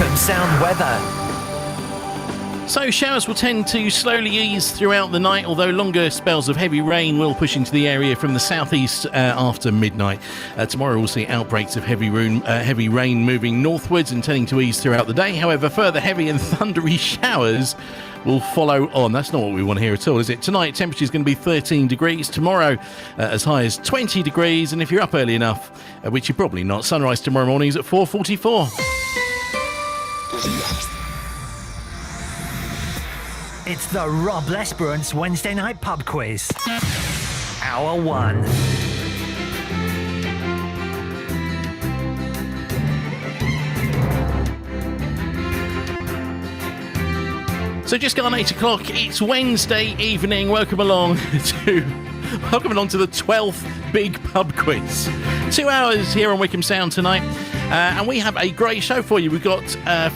Wickham Sound weather. So showers will tend to slowly ease throughout the night, although longer spells of heavy rain will push into the area from the southeast after midnight. Tomorrow we'll see outbreaks of heavy rain moving northwards and tending to ease throughout the day. However, further heavy and thundery showers will follow on. That's not what we want to hear at all, is it? Tonight, temperature is going to be 13 degrees. Tomorrow, as high as 20 degrees. And if you're up early enough, which you're probably not, sunrise tomorrow morning is at 4:44. It's the Rob Lesperance Wednesday night pub quiz. Hour 1. So just gone 8 o'clock, it's Wednesday evening. Welcome along to the 12th Big Pub Quiz. 2 hours here on Wickham Sound tonight. And we have a great show for you. We've got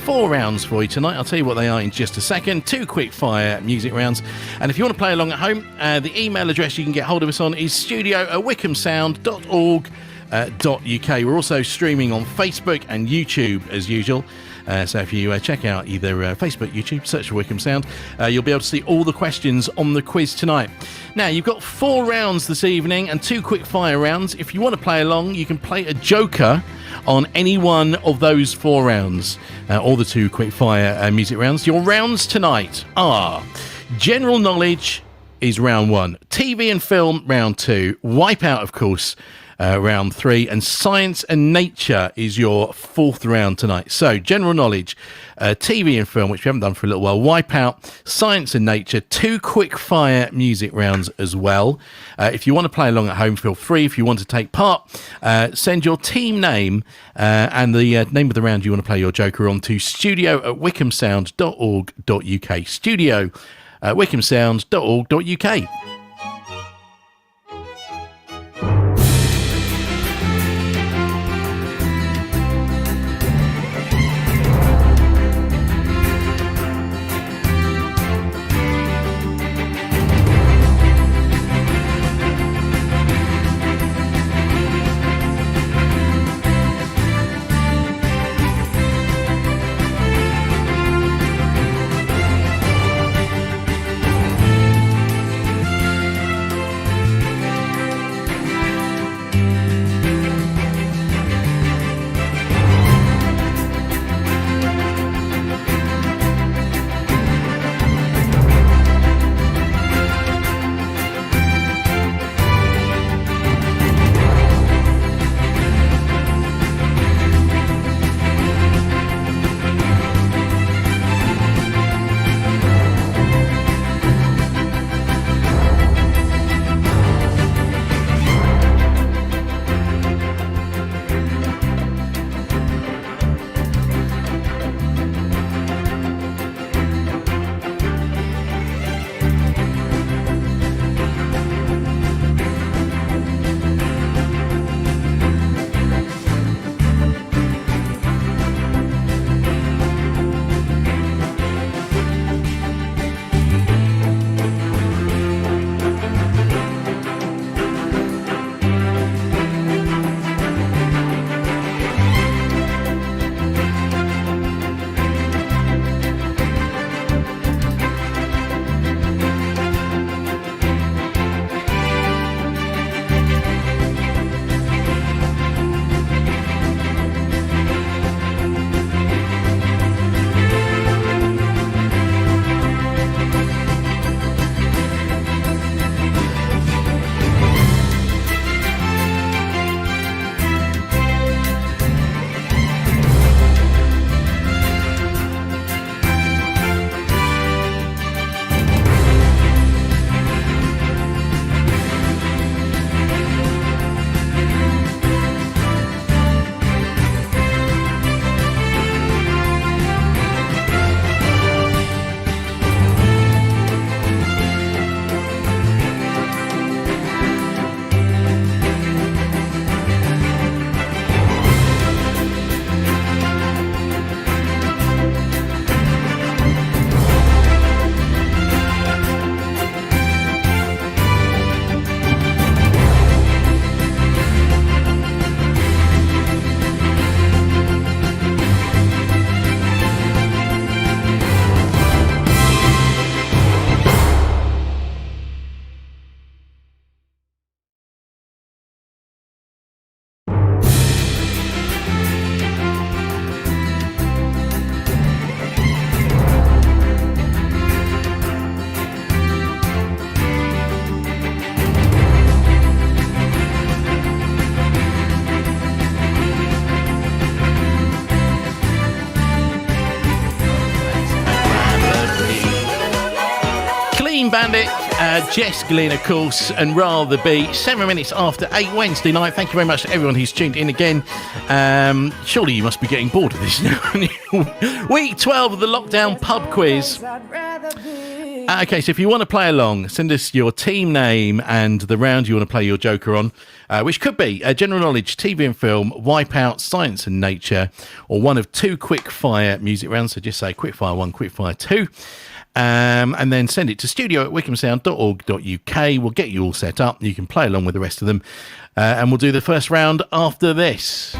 4 rounds for you tonight. I'll tell you what they are in just a second. 2 quick fire music rounds. And if you want to play along at home, the email address you can get hold of us on is studio@wickhamsound.org.uk. We're also streaming on Facebook and YouTube as usual. So if you check out either Facebook, YouTube, search for Wickham Sound, you'll be able to see all the questions on the quiz tonight. Now, you've got 4 rounds this evening and 2 quick fire rounds. If you want to play along, you can play a joker on any one of those 4 rounds, or the 2 quick fire music rounds. Your rounds tonight are General Knowledge is round 1, TV and Film round 2, Wipeout, of course, round 3, and Science and Nature is your 4th round tonight. So, General Knowledge, TV and Film, which we haven't done for a little while, Wipeout, Science and Nature, 2 quick fire music rounds as well. If you want to play along at home, feel free. If you want to take part, send your team name and the name of the round you want to play your joker on to studio@wickhamsound.org.uk. Studio@wickhamsound.org.uk. Bandit, Jess Glynn, of course, and Ra the Bee. 7 minutes after 8 Wednesday night. Thank you very much to everyone who's tuned in again. Surely you must be getting bored of this now. Week 12 of the lockdown pub quiz. Okay, so if you want to play along, send us your team name and the round you want to play your joker on, which could be general knowledge, TV and film, Wipeout, science and nature, or one of 2 quick fire music rounds. So just say quick fire 1, quick fire 2. And then send it to studio@wickhamsound.org.uk. We'll get you all set up. You can play along with the rest of them. And we'll do the first round after this.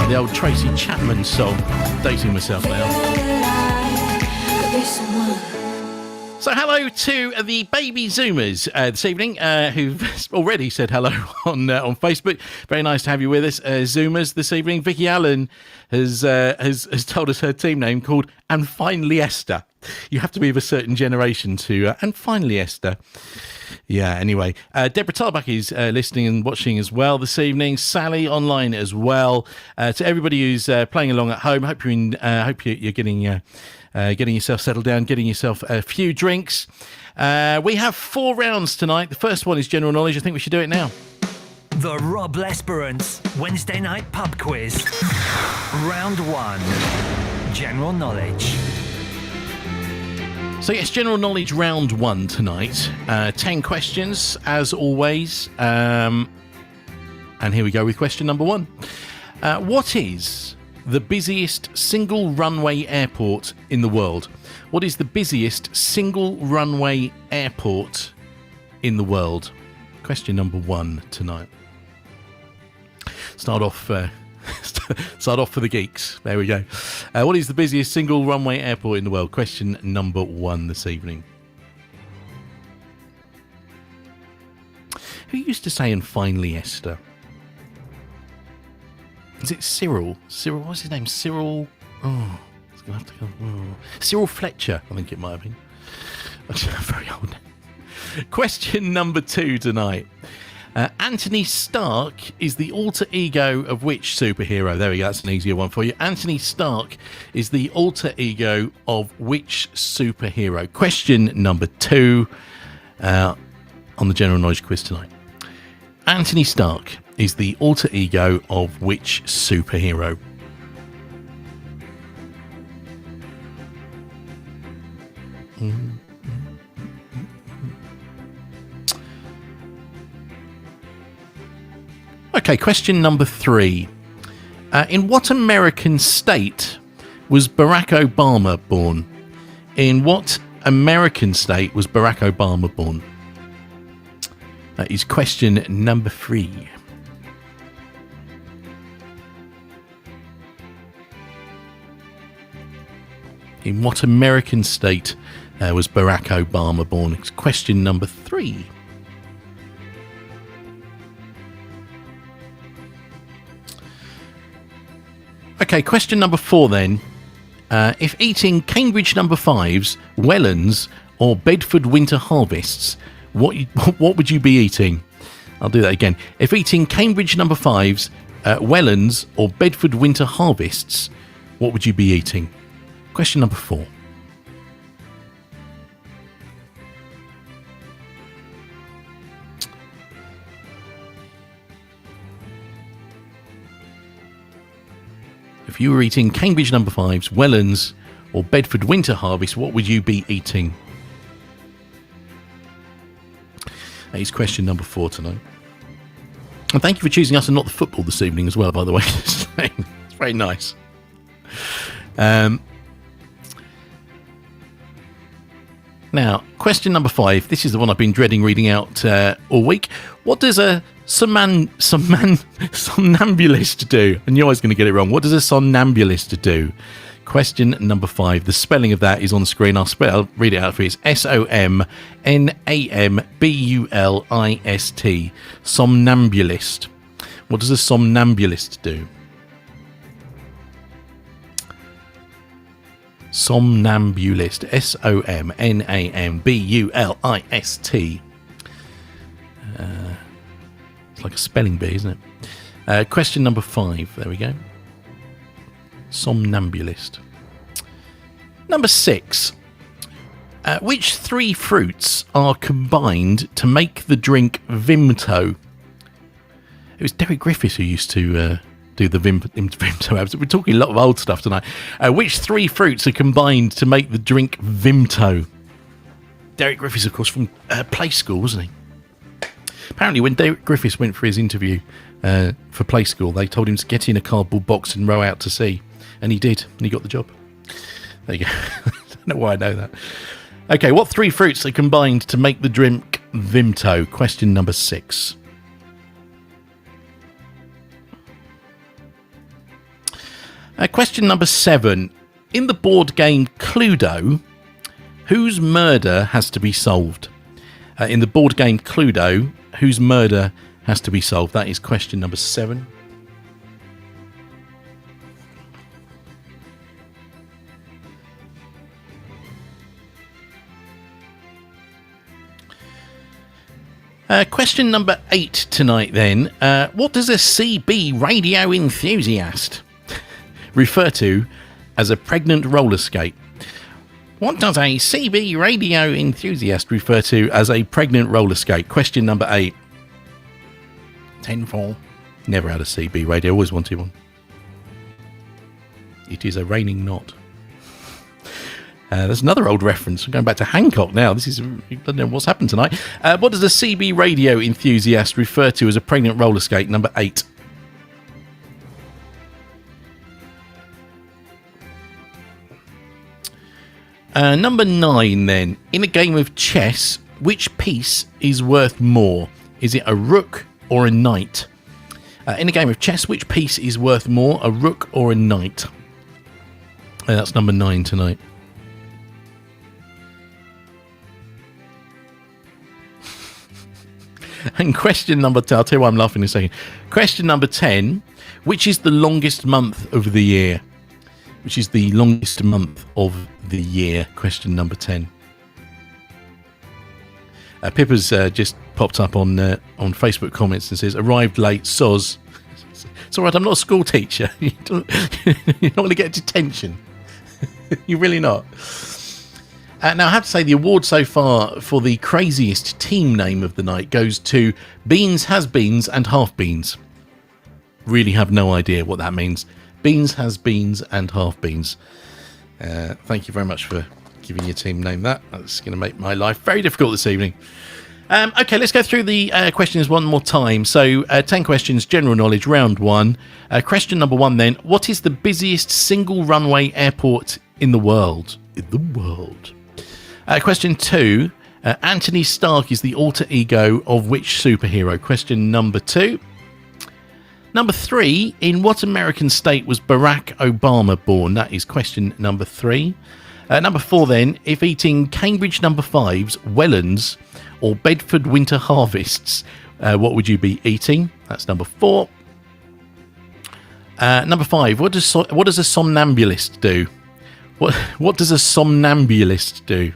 The old Tracy Chapman song. Dating myself now. So hello to the baby Zoomers this evening who've already said hello on Facebook. Very nice to have you with us, Zoomers, this evening. Vicky Allen has told us her team name called And Finally Esther. You have to be of a certain generation to And Finally Esther. Yeah, anyway. Deborah Tarbuck is listening and watching as well this evening. Sally online as well. To everybody who's playing along at home, hope you're getting yourself settled down, getting yourself a few drinks. We have 4 rounds tonight. The first one is general knowledge. I think we should do it now. The Rob Lesperance Wednesday night pub quiz. Round 1. General knowledge. So yes, general knowledge round 1 tonight. 10 questions, as always. And here we go with question number 1. What is the busiest single runway airport in the world? What is the busiest single runway airport in the world? Question number 1 tonight. Start off for the geeks. There we go. What is the busiest single runway airport in the world? Question number 1 this evening. Who used to say, "and finally, Esther"? Is it Cyril? Cyril, what's his name? Cyril. Oh, it's gonna have to go. Oh. Cyril Fletcher, I think it might have been. Very old. Question number 2 tonight. Anthony Stark is the alter ego of which superhero? There we go. That's an easier one for you. Anthony Stark is the alter ego of which superhero? Question number 2 on the general knowledge quiz tonight. Anthony Stark is the alter ego of which superhero? Okay, question number 3. In what American state was Barack Obama born? In what American state was Barack Obama born? That is question number 3. In what American state was Barack Obama born? It's question number 3. Okay, question number 4 then. If eating Cambridge number 5s, Wellens, or Bedford Winter Harvests, what would you be eating? I'll do that again. If eating Cambridge number 5s, Wellens, or Bedford Winter Harvests, what would you be eating? Question number 4. If you were eating Cambridge number 5s, Wellens, or Bedford Winter Harvest, what would you be eating? That is question number 4 tonight. And thank you for choosing us and not the football this evening as well, by the way. It's very nice. Now, question number 5. This is the one I've been dreading reading out all week. What does a somnambulist do? And you're always going to get it wrong. What does a somnambulist do? Question number 5. The spelling of that is on the screen. I'll read it out for you. It's SOMNAMBULIST. Somnambulist. What does a somnambulist do? Somnambulist. SOMNAMBULIST. It's like a spelling bee, isn't it? Question number 5. There we go. Somnambulist. Number 6. Which 3 fruits are combined to make the drink Vimto? It was Derek Griffiths who used to do the Vimto. We're talking a lot of old stuff tonight. Which 3 fruits are combined to make the drink Vimto? Derek Griffiths, of course, from Play School, wasn't he? Apparently, when Derek Griffiths went for his interview for Play School, they told him to get in a cardboard box and row out to sea. And he did, and he got the job. There you go. I don't know why I know that. Okay, what 3 fruits are combined to make the drink Vimto? Question number 6. Question number 7. In the board game Cluedo, whose murder has to be solved? In the board game Cluedo, whose murder has to be solved? That is question number 7. Question number 8 tonight then. What does a CB radio enthusiast refer to as a pregnant roller skate? What does a CB radio enthusiast refer to as a pregnant roller skate? Question number 8. 10-4. Never had a CB radio, always wanted one. It is a raining knot. There's another old reference. I'm going back to Hancock now. I don't know what's happened tonight. What does a CB radio enthusiast refer to as a pregnant roller skate? Number 8. Number 9 then. In a game of chess, which piece is worth more? Is it a rook or a knight? In a game of chess, which piece is worth more, a rook or a knight? That's number 9 tonight. And question number 10, I'll tell you why I'm laughing in a second. Question number 10, which is the longest month of the year? Which is the longest month of the year? Question number 10. Pippa's just popped up on Facebook comments and says, arrived late, soz. It's all right, I'm not a school teacher. You're not going to get detention. You're really not. Now, I have to say the award so far for the craziest team name of the night goes to Beans, Has-Beens and Half-Beens. Really have no idea what that means. Beans, Has-Beens and Half-Beens. Thank you very much for giving your team name that. That's going to make my life very difficult this evening. Okay, let's go through the questions one more time. So, 10 questions, general knowledge, round 1. Question number 1 then. What is the busiest single runway airport in the world? Question 2. Anthony Stark is the alter ego of which superhero? Question number 2. Number 3. In what American state was Barack Obama born? That is question number 3. Number 4 then. If eating Cambridge number 5's, Welland's, or Bedford Winter Harvests, what would you be eating? That's number 4. Number 5. What does a somnambulist do? What does a somnambulist do?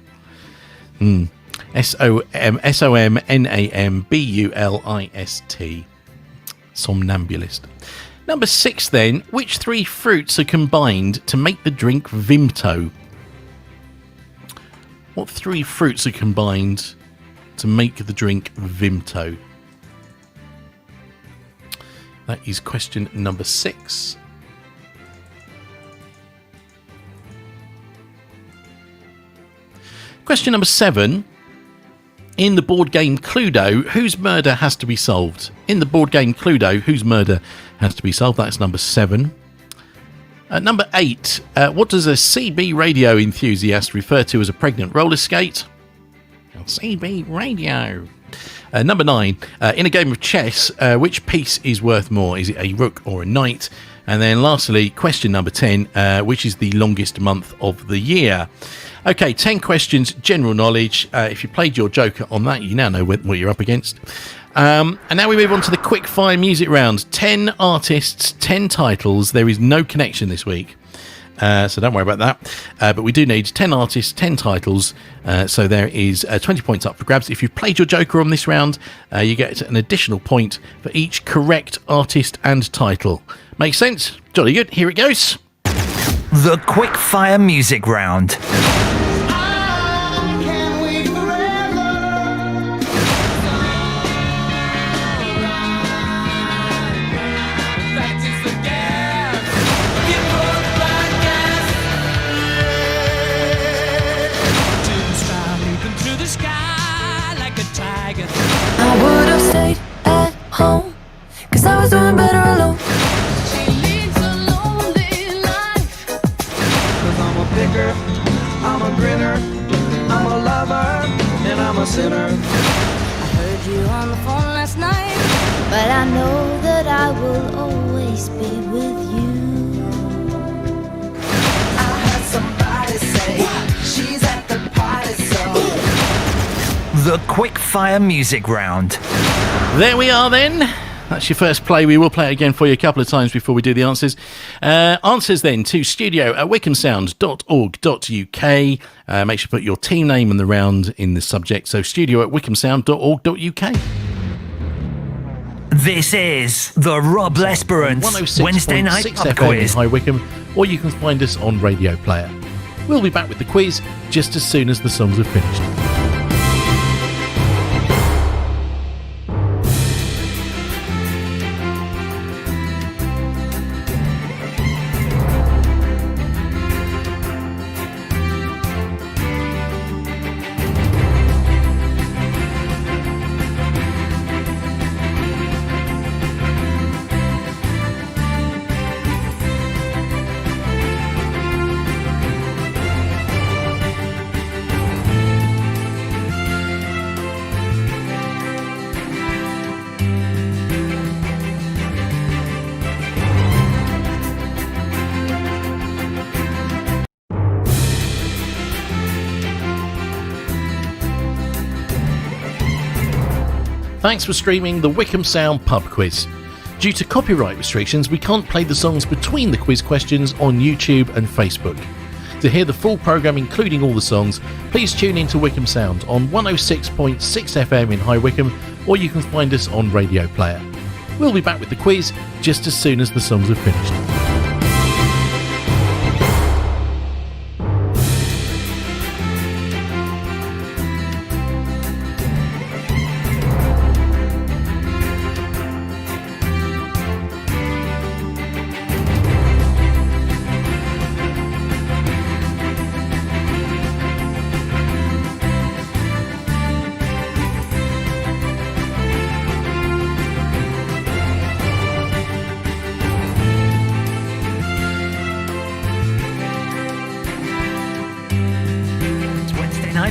SOMNAMBULIST. Somnambulist. Number 6 then. Which 3 fruits are combined to make the drink Vimto? What 3 fruits are combined to make the drink Vimto? That is question number 6. Question number 7. In the board game Cluedo, whose murder has to be solved? In the board game Cluedo, whose murder has to be solved? That's number 7. Number 8. What does a CB radio enthusiast refer to as a pregnant roller skate? CB radio. Number 9. In a game of chess, which piece is worth more? Is it a rook or a knight? And then lastly, question number 10. Which is the longest month of the year? Okay, 10 questions, general knowledge. If you played your Joker on that, you now know what you're up against. And now we move on to the quick fire music round. 10 artists, 10 titles. There is no connection this week, so don't worry about that. But we do need 10 artists, 10 titles. So there is 20 points up for grabs. If you've played your Joker on this round, you get an additional point for each correct artist and title. Makes sense? Jolly good. Here it goes. The quick fire music round. I would have stayed at home, 'cause I was doing better alone. She leads a lonely life, 'cause I'm a picker, I'm a grinner, I'm a lover, and I'm a sinner. I heard you on the phone last night, but I know that I will always be with you. I heard somebody say she's at the party, so The quick fire music round. There we are then. That's your first play. We will play it again for you a couple of times before we do the answers. Answers then to studio@wickhamsound.org.uk. Make sure you put your team name and the round in the subject. So studio@wickhamsound.org.uk. This is the Rob Lesperance Wednesday night pub FM quiz. in High Wycombe, or you can find us on Radio Player. We'll be back with the quiz just as soon as the songs are finished. Thanks for streaming the Wickham Sound Pub Quiz. Due to copyright restrictions, we can't play the songs between the quiz questions on YouTube and Facebook. To hear the full programme, including all the songs, please tune in to Wickham Sound on 106.6 FM in High Wycombe, or you can find us on Radio Player. We'll be back with the quiz just as soon as the songs are finished.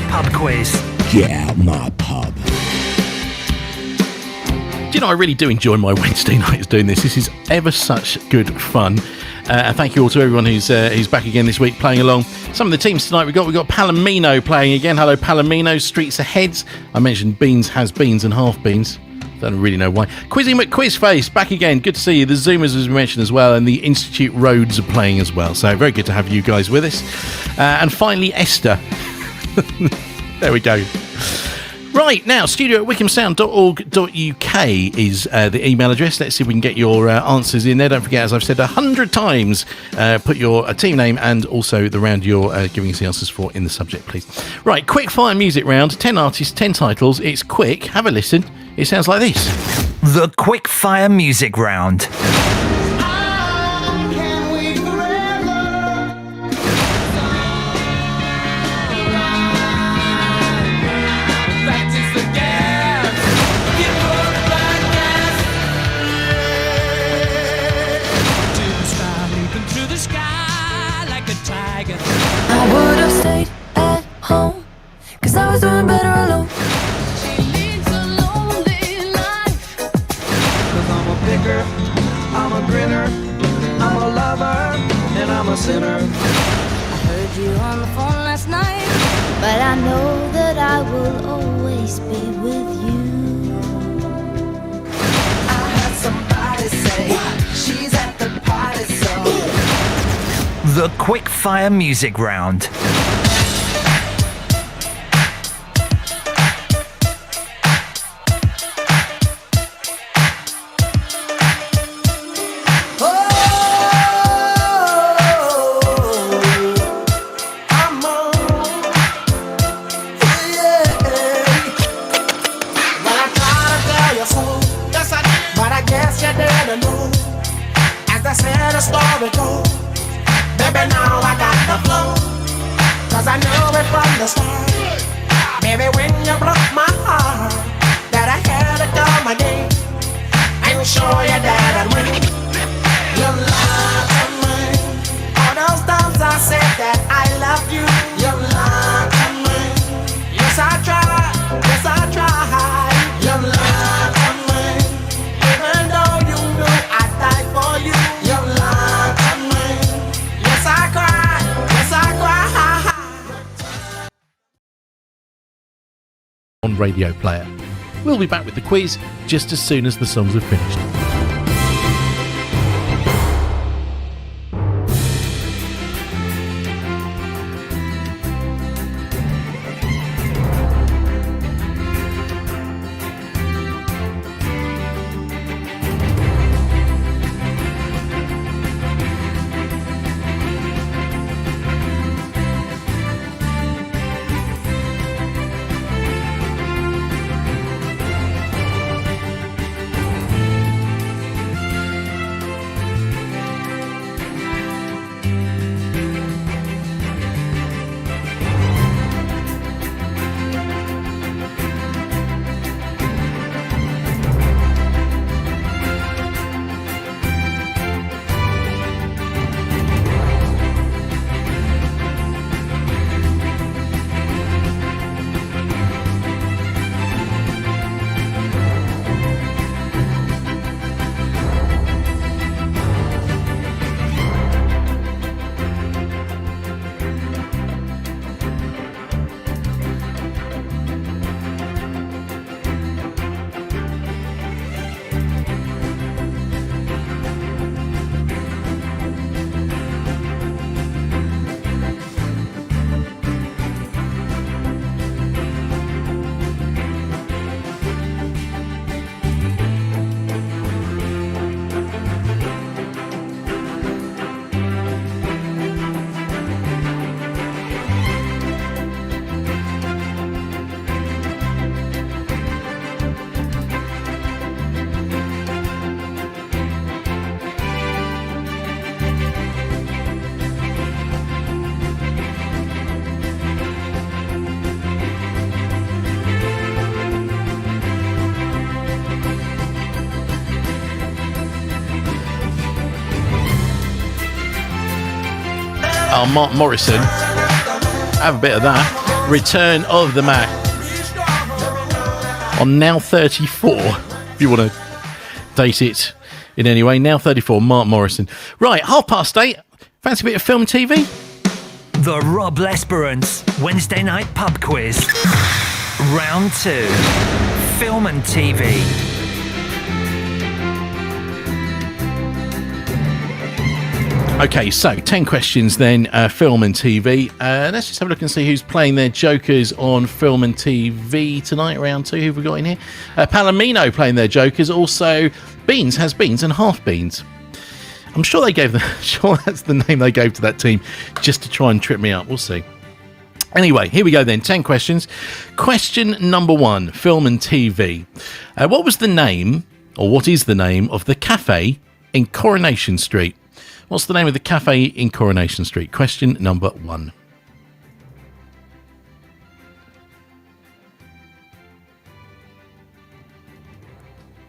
Pub quiz. Get out my pub. Do you know, I really do enjoy my Wednesday nights doing this. This is ever such good fun. And thank you all to everyone who's back again this week playing along. Some of the teams tonight we've got Palomino playing again. Hello Palomino, Streets Ahead. I mentioned Beans has beans and half beans. Don't really know why. Quizzy McQuizface back again. Good to see you. The Zoomers, as we mentioned as well, and the Institute Roads are playing as well. So very good to have you guys with us. And finally, Esther. There we go. Right, now, studio@wickhamsound.org.uk is the email address. Let's see if we can get your answers in there. Don't forget, as I've said 100 times, put your team name and also the round you're giving us the answers for in the subject, please. Right, quick fire music round. 10 artists, 10 titles. It's quick. Have a listen. It sounds like this. The quick fire music round. I would have stayed at home, 'cause I was doing better alone. She leads a lonely life. 'Cause I'm a picker, I'm a grinner, I'm a lover, and I'm a sinner. I heard you on the phone last night, but I know that I will always be with you. I had somebody say, she's at the party, so The quick fire music round. Baby, now I got the flow, 'cause I knew it from the start. Baby, when you broke my heart, that I had to come again and show you that I'd win. You lied to me. All those times I said that I love you, you lied to me. Yes, I tried, yes, I tried. You lied to me. Even though you knew I'd die for you, you lied to me. Yes, I cried, yes, I cried. On Radio Player. We'll be back with the quiz just as soon as the songs are finished. Oh, Mark Morrison. Have a bit of that. Return of the Mac. On Now 34, if you want to date it in any way. Now 34, Mark Morrison. Right, 8:30. Fancy a bit of film and TV? The Rob Lesperance Wednesday night pub quiz. Round 2. Film and TV. Okay, so 10 questions then, film and TV. Let's just have a look and see who's playing their jokers on film and TV tonight. Round 2, who have we got in here? Palomino playing their jokers. Also, Beans has Beans and Half Beans. I'm sure they gave sure that's the name they gave to that team just to try and trip me up. We'll see. Anyway, here we go then. 10 questions. Question number 1, film and TV. What was the name, or what is the name, of the cafe in Coronation Street? What's the name of the cafe in Coronation Street? Question number 1.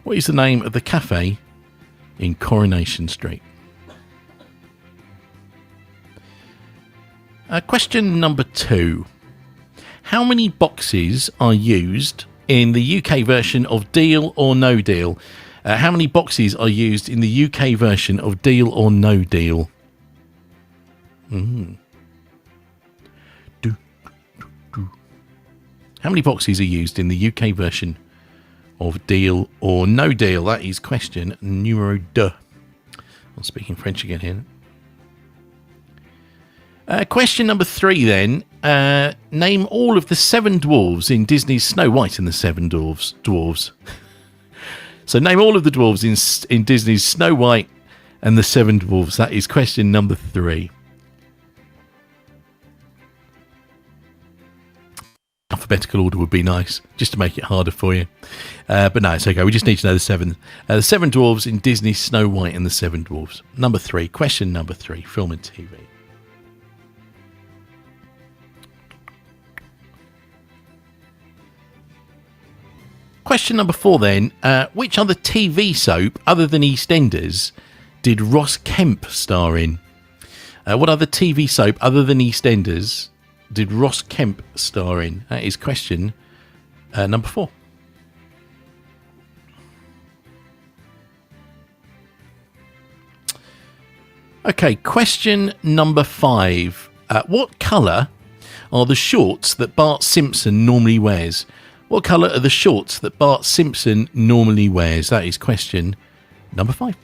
What is the name of the cafe in Coronation Street? Question number 2. How many boxes are used in the UK version of Deal or No Deal? How many boxes are used in the UK version of Deal or No Deal? How many boxes are used in the UK version of Deal or No Deal? That is question numero 2. I'm speaking French again here. Question number 3 then. Name all of the 7 dwarves in Disney's Snow White and the 7 Dwarves. So name all of the dwarves in Disney's Snow White and the 7 Dwarves. That is question number 3. Alphabetical order would be nice, just to make it harder for you. But no, it's okay. We just need to know the 7 dwarves in Disney's Snow White and the 7 Dwarves. Number 3. Question number 3. Film and TV. Question number 4 then. Which other TV soap, other than EastEnders, did Ross Kemp star in? What other TV soap, other than EastEnders, did Ross Kemp star in? That is question number 4. Okay, question number 5. What colour are the shorts that Bart Simpson normally wears? What colour are the shorts that Bart Simpson normally wears? That is question number 5.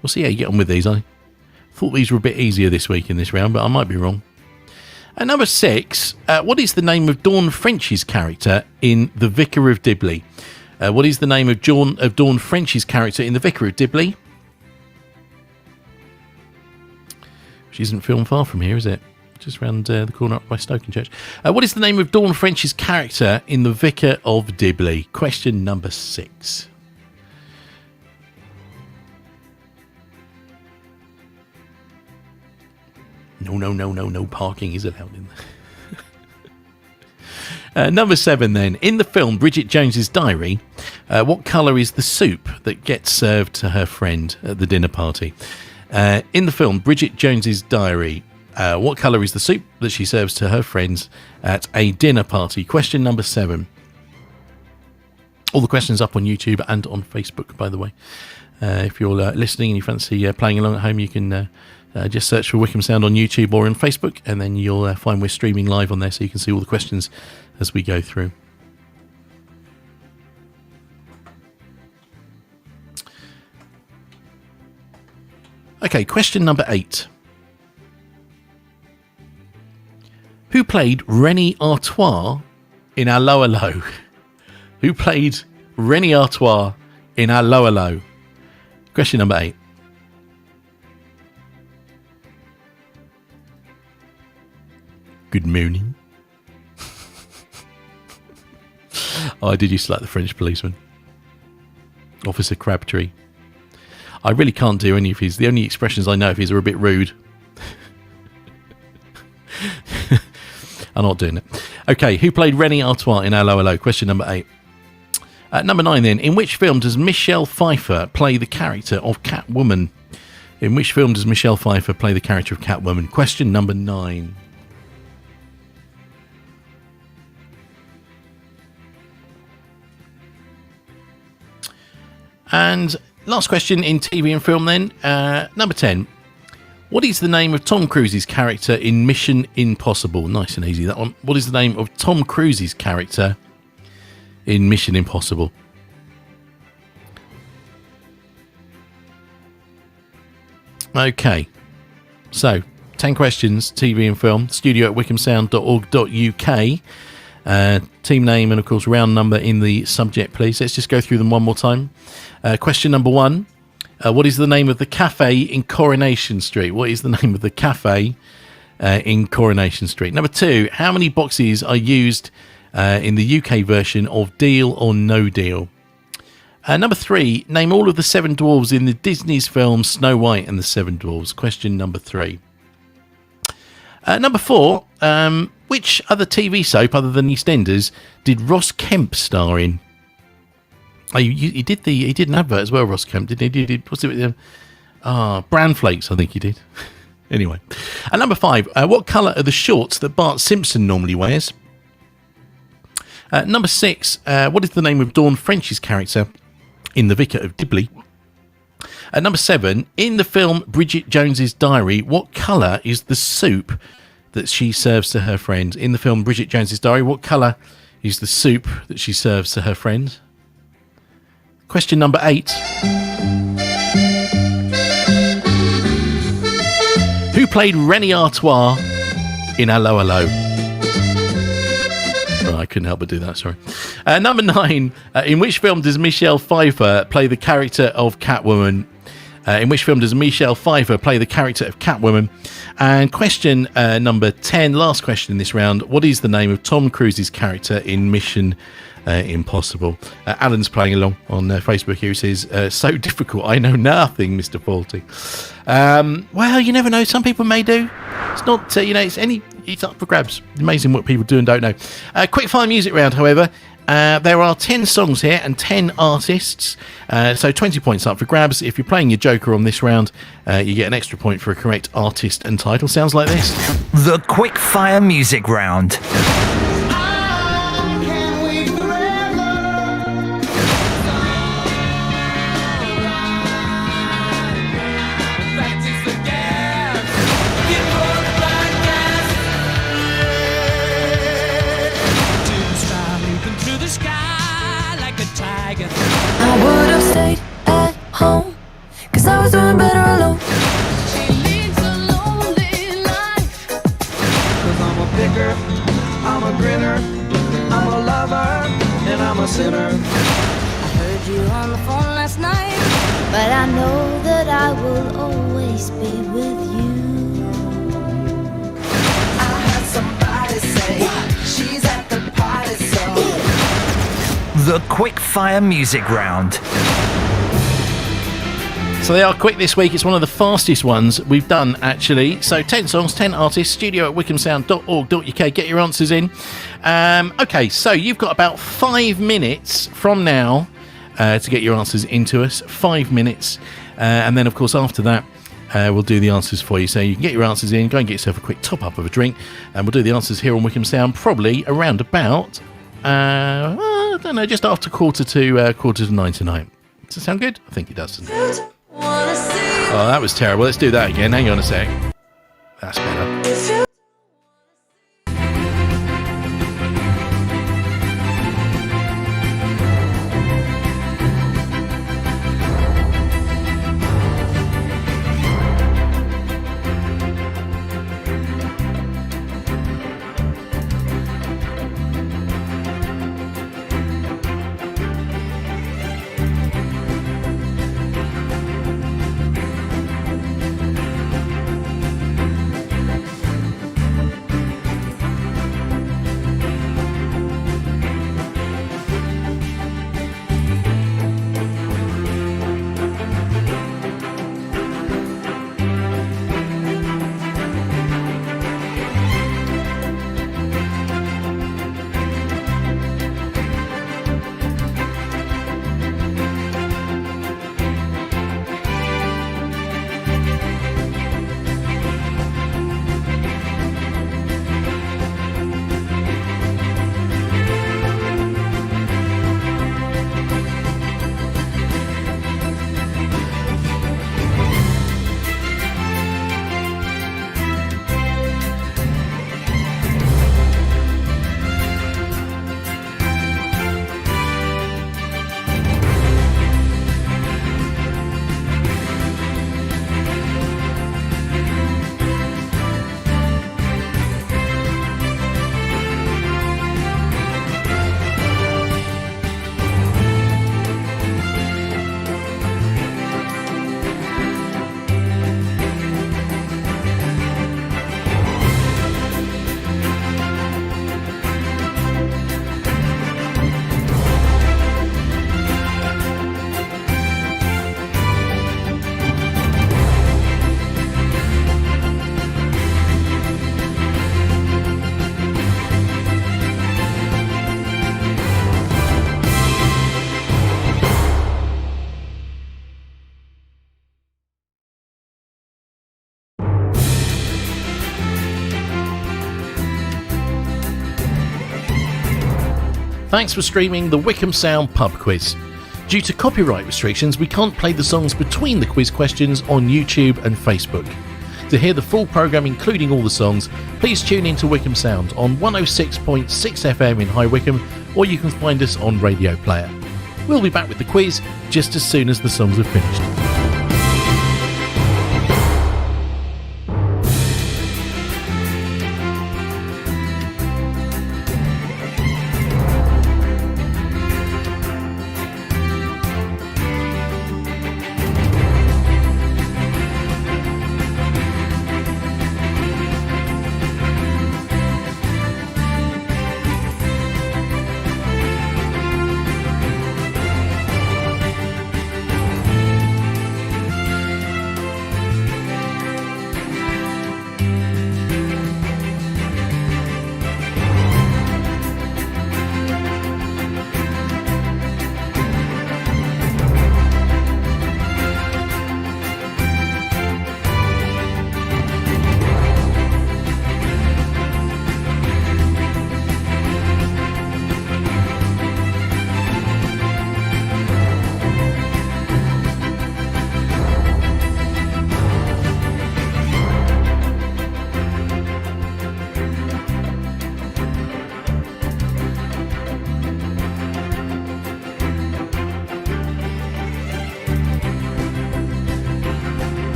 We'll see how you get on with these. I thought these were a bit easier this week in this round, but I might be wrong. Number 6. What is the name of Dawn French's character in The Vicar of Dibley? What is the name of Dawn French's character in The Vicar of Dibley? Which isn't film far from here, is it? Just round the corner up by Stokenchurch. What is the name of Dawn French's character in The Vicar of Dibley? Question number 6. No parking is allowed in there. Number 7 then. In the film Bridget Jones's Diary, what colour is the soup that gets served to her friend at the dinner party? In the film Bridget Jones's Diary, what colour is the soup that she serves to her friends at a dinner party? Question number 7. All the questions up on YouTube and on Facebook, by the way. If you're listening and you fancy playing along at home, you can just search for Wickham Sound on YouTube or on Facebook, and then you'll find we're streaming live on there, so you can see all the questions as we go through. Okay, question number 8. Who played Rennie Artois in Allo Allo? Who played Rennie Artois in Allo Allo? Question number 8. Good morning. I did used to like the French policeman. Officer Crabtree. I really can't do any of his. The only expressions I know of his are a bit rude. I'm not doing it. Okay, who played Rennie Artois in Allo Allo? Question number 8. Number 9 then. In which film does Michelle Pfeiffer play the character of Catwoman? In which film does Michelle Pfeiffer play the character of Catwoman? Question number 9. And last question in TV and film then. Number 10. What is the name of Tom Cruise's character in Mission Impossible? Nice and easy, that one. What is the name of Tom Cruise's character in Mission Impossible? Okay. So, 10 questions, TV and film. Studio at wickhamsound.org.uk. Team name and, of course, round number in the subject, please. Let's just go through them one more time. Question number 1. What is the name of the cafe in Coronation Street? What is the name of the cafe in Coronation Street? Number 2. How many boxes are used in the UK version of Deal or No Deal? Number 3. Name all of the 7 dwarves in the Disney's film Snow White and the 7 Dwarves. Question number 3. Number 4. Which other TV soap other than EastEnders did Ross Kemp star in? Oh, he did an advert as well, Ross Kemp, didn't he? He did, what's it? Bran Flakes, I think he did. Anyway. Number 5. What colour are the shorts that Bart Simpson normally wears? Number 6. What is the name of Dawn French's character in The Vicar of Dibley? Number 7. In the film Bridget Jones's Diary, what colour is the soup that she serves to her friend? In the film Bridget Jones's Diary, what colour is the soup that she serves to her friend? Question number 8. Who played Rennie Artois in Hello Hello? Oh, I couldn't help but do that, sorry. Number 9. In which film does Michelle Pfeiffer play the character of Catwoman? In which film does Michelle Pfeiffer play the character of Catwoman? And question number 10, last question in this round. What is the name of Tom Cruise's character in Mission Impossible? Alan's playing along on Facebook here. He says, so difficult, I know nothing, Mr. Faulty. Well, you never know. Some people may do. It's not, it's up for grabs. Amazing what people do and don't know. Quick fire music round, however. There are 10 songs here and 10 artists, so 20 points up for grabs. If you're playing your Joker on this round, you get an extra point for a correct artist and title. Sounds like this. The quick fire music round. I would have stayed at home, 'cause I was doing better alone. She leads a lonely life, 'cause I'm a picker, I'm a grinner, I'm a lover, and I'm a sinner. I heard you on the phone last night, but I know that I will always be with you. I had somebody say, she's at the party, so The quick fire music round. So they are quick this week. It's one of the fastest ones we've done, actually. So 10 songs, 10 artists, studio at wickhamsound.org.uk. Get your answers in. Okay, so you've got about 5 minutes from now to get your answers into us. 5 minutes. And then, of course, after that, we'll do the answers for you. So you can get your answers in, go and get yourself a quick top-up of a drink, and we'll do the answers here on Wickham Sound probably around about, I don't know, just after quarter to 9 tonight. Does that sound good? I think it does, doesn't it? Oh, that was terrible. Let's do that again. Hang on a sec. That's better. Thanks for streaming the Wickham Sound Pub Quiz. Due to copyright restrictions, we can't play the songs between the quiz questions on YouTube and Facebook. To hear the full programme, including all the songs, please tune in to Wickham Sound on 106.6 FM in High Wycombe, or you can find us on Radio Player. We'll be back with the quiz just as soon as the songs are finished.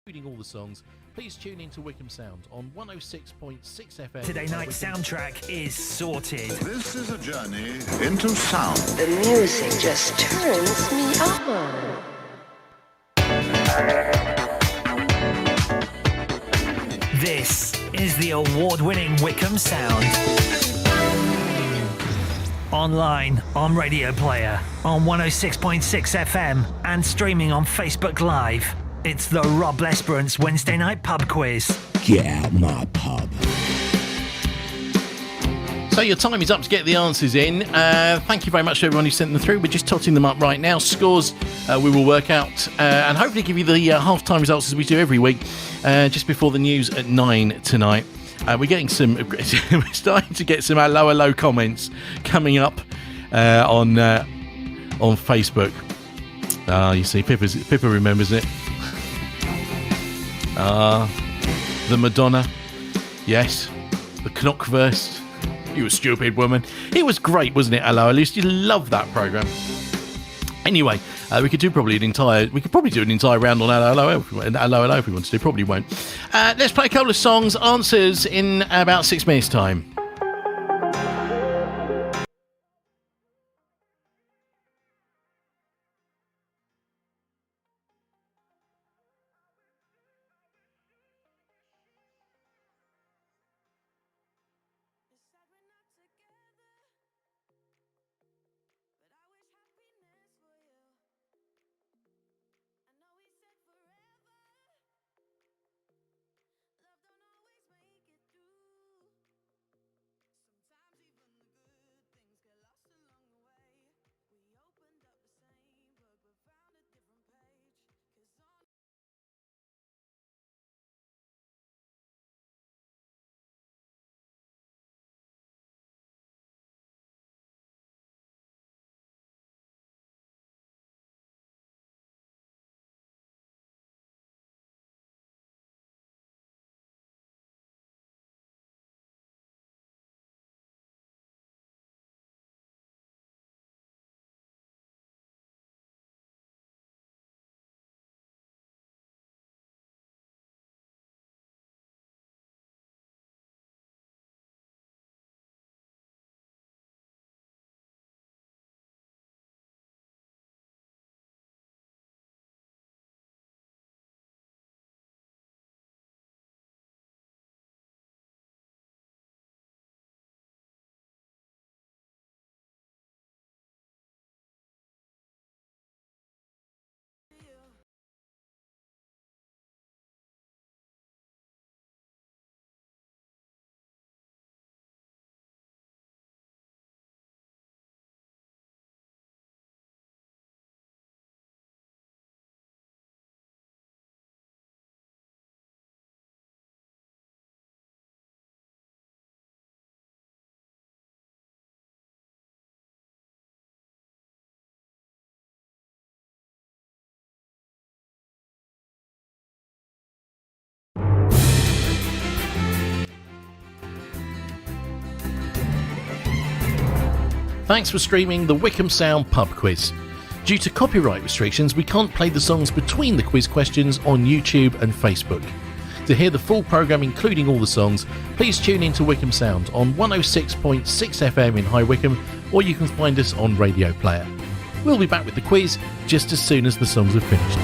Including all the songs, please tune in to Wickham Sound on 106.6 FM. Today night soundtrack is sorted. This is a journey into sound. The music just turns me on. This is the award-winning Wickham Sound. Online, on Radio Player, on 106.6 FM, and streaming on Facebook Live. It's the Rob Lesperance Wednesday Night Pub Quiz. Get out my pub. So your time is up to get the answers in. Thank you very much to everyone who sent them through. We're just totting them up right now. Scores we will work out and hopefully give you the half-time results as we do every week, just before the news at 9 tonight. We're getting some. We're starting to get some hello comments coming up on Facebook. You see, Pippa remembers it. The Madonna, yes, the Knockverse. You a stupid woman. It was great, wasn't it? Hello, I used to love that programme. Anyway, we could probably do an entire round on hello if we want to. Probably won't. Let's play a couple of songs. Answers in about 6 minutes' time. Thanks for streaming the Wickham Sound Pub Quiz. Due to copyright restrictions, we can't play the songs between the quiz questions on YouTube and Facebook. To hear the full programme, including all the songs, please tune in to Wickham Sound on 106.6 FM in High Wycombe, or you can find us on Radio Player. We'll be back with the quiz just as soon as the songs are finished.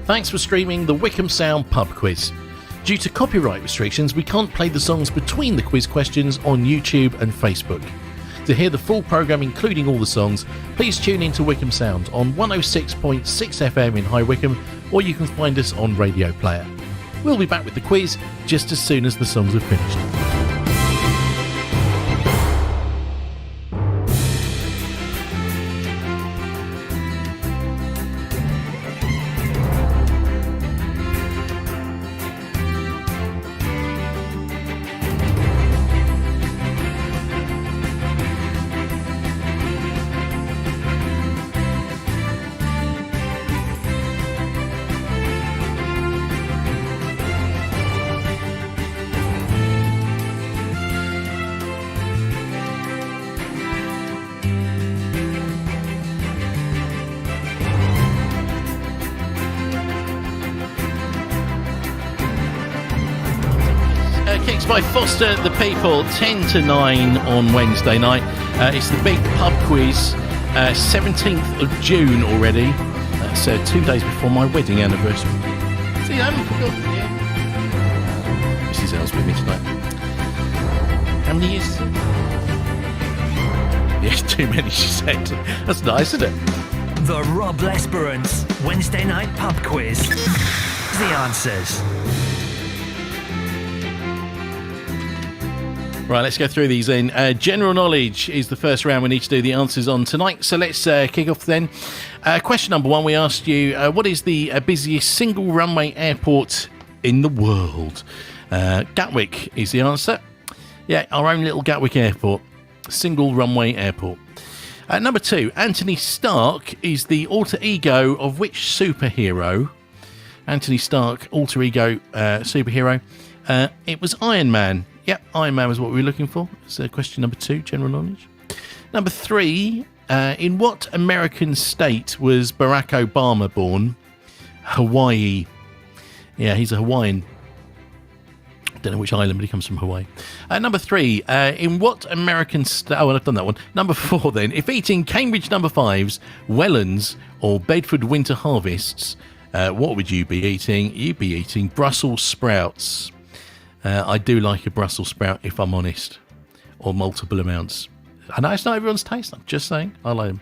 Thanks for streaming the Wickham Sound Pub Quiz. Due to copyright restrictions, we can't play the songs between the quiz questions on YouTube and Facebook. To hear the full programme, including all the songs, please tune in to Wickham Sound on 106.6 FM in High Wycombe, or you can find us on Radio Player. We'll be back with the quiz just as soon as the songs are finished. Kicks by Foster the People, 10 to 9 on Wednesday night. It's the big pub quiz, 17th of June already. That's 2 days before my wedding anniversary. See, I haven't forgotten yet. Mrs. L's with me tonight. How many years? Yeah, too many, she said. That's nice, isn't it? The Rob Lesperance Wednesday night pub quiz. The answers. Right, let's go through these then. General knowledge is the first round we need to do the answers on tonight. So let's kick off then. Question number one, we asked you, what is the busiest single runway airport in the world? Gatwick is the answer. Yeah, our own little Gatwick airport. Single runway airport. Number two, Anthony Stark is the alter ego of which superhero? Anthony Stark, alter ego superhero. It was Iron Man. Yep, Iron Man was what we were looking for. So question number two, general knowledge. Number three, in what American state was Barack Obama born? Hawaii. Yeah, he's a Hawaiian. Don't know which island, but he comes from Hawaii. Number three, in what American state... Oh, well, I've done that one. Number four, then. If eating Cambridge number fives, Wellens, or Bedford winter harvests, what would you be eating? You'd be eating Brussels sprouts. I do like a Brussels sprout, if I'm honest, or multiple amounts. I know it's not everyone's taste, I'm just saying. I like them.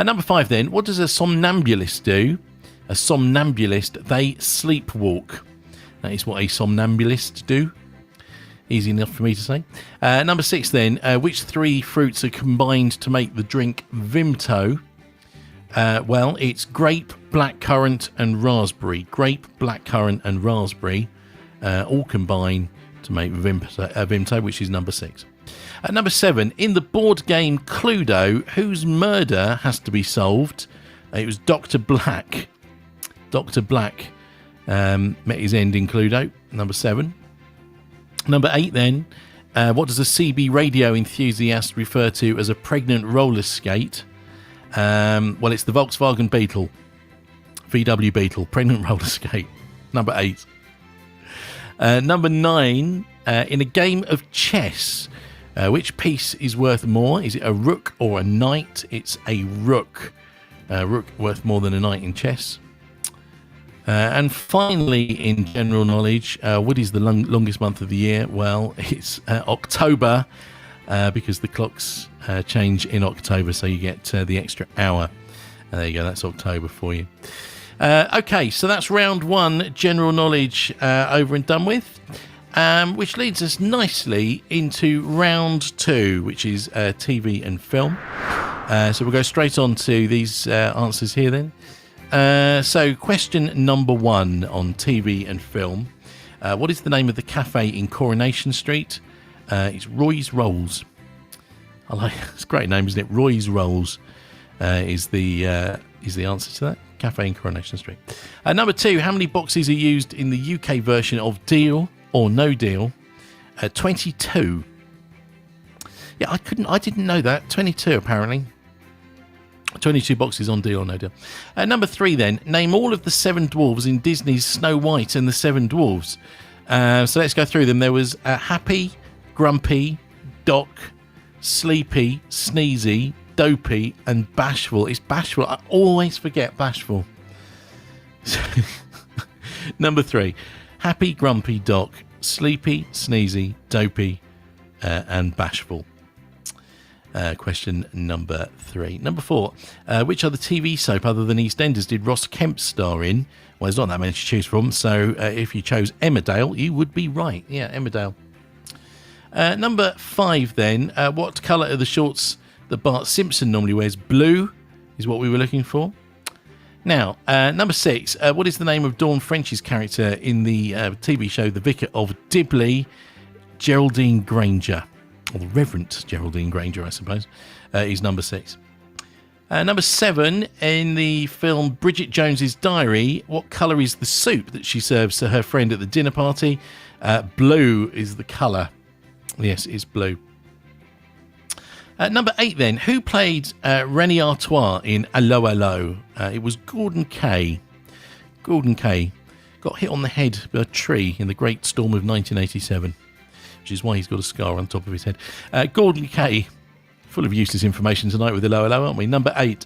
Number five, then. What does a somnambulist do? A somnambulist, they sleepwalk. That is what a somnambulist do. Easy enough for me to say. Number six, then. Which three fruits are combined to make the drink Vimto? Well, it's grape, blackcurrant, and raspberry. Grape, blackcurrant, and raspberry. All combine to make Vimto, which is number six. Number seven, in the board game Cluedo, whose murder has to be solved? It was Dr. Black. Dr. Black met his end in Cluedo, number seven. Number eight, then, what does a CB radio enthusiast refer to as a pregnant roller skate? Well, it's the Volkswagen Beetle. VW Beetle, pregnant roller skate. Number eight. Number nine, in a game of chess, which piece is worth more? Is it a rook or a knight? It's a rook. Rook worth more than a knight in chess. And finally, in general knowledge, what is the longest month of the year? Well, it's October, because the clocks change in October, so you get the extra hour. There you go, that's October for you. Okay, so that's round one, general knowledge over and done with, which leads us nicely into round two, which is TV and film. So we'll go straight on to these answers here then. So question number one on TV and film. What is the name of the cafe in Coronation Street? It's Roy's Rolls. I like it's a great name, isn't it? Roy's Rolls is the answer to that. Cafe in Coronation Street. Number two, how many boxes are used in the UK version of Deal or No Deal? 22. Yeah, I didn't know that. 22 apparently. 22 boxes on Deal or No Deal. Number three, then, name all of the seven dwarves in Disney's Snow White and the Seven Dwarfs. So let's go through them. There was Happy, Grumpy, Doc, Sleepy, Sneezy, Dopey, and Bashful. It's Bashful. I always forget Bashful. Number three, Happy, Grumpy, Doc, Sleepy, Sneezy, Dopey, and Bashful. Question number three. Number four, which other TV soap other than EastEnders did Ross Kemp star in? Well, there's not that many to choose from, so if you chose Emmerdale, you would be right. Yeah, Emmerdale. Number five, then, what colour are the shorts that Bart Simpson normally wears? Blue is what we were looking for. Now, number six, what is the name of Dawn French's character in the TV show The Vicar of Dibley? Geraldine Granger. Or the Reverend Geraldine Granger, I suppose, is number six. Number seven, in the film Bridget Jones's Diary, what colour is the soup that she serves to her friend at the dinner party? Blue is the colour. Yes, it's blue. Number eight, then, who played Rennie Artois in Allo Allo? It was Gordon Kay. Gordon Kay got hit on the head by a tree in the Great Storm of 1987. Which is why he's got a scar on top of his head. Gordon Kay, full of useless information tonight with the Hello, aren't we? Number eight.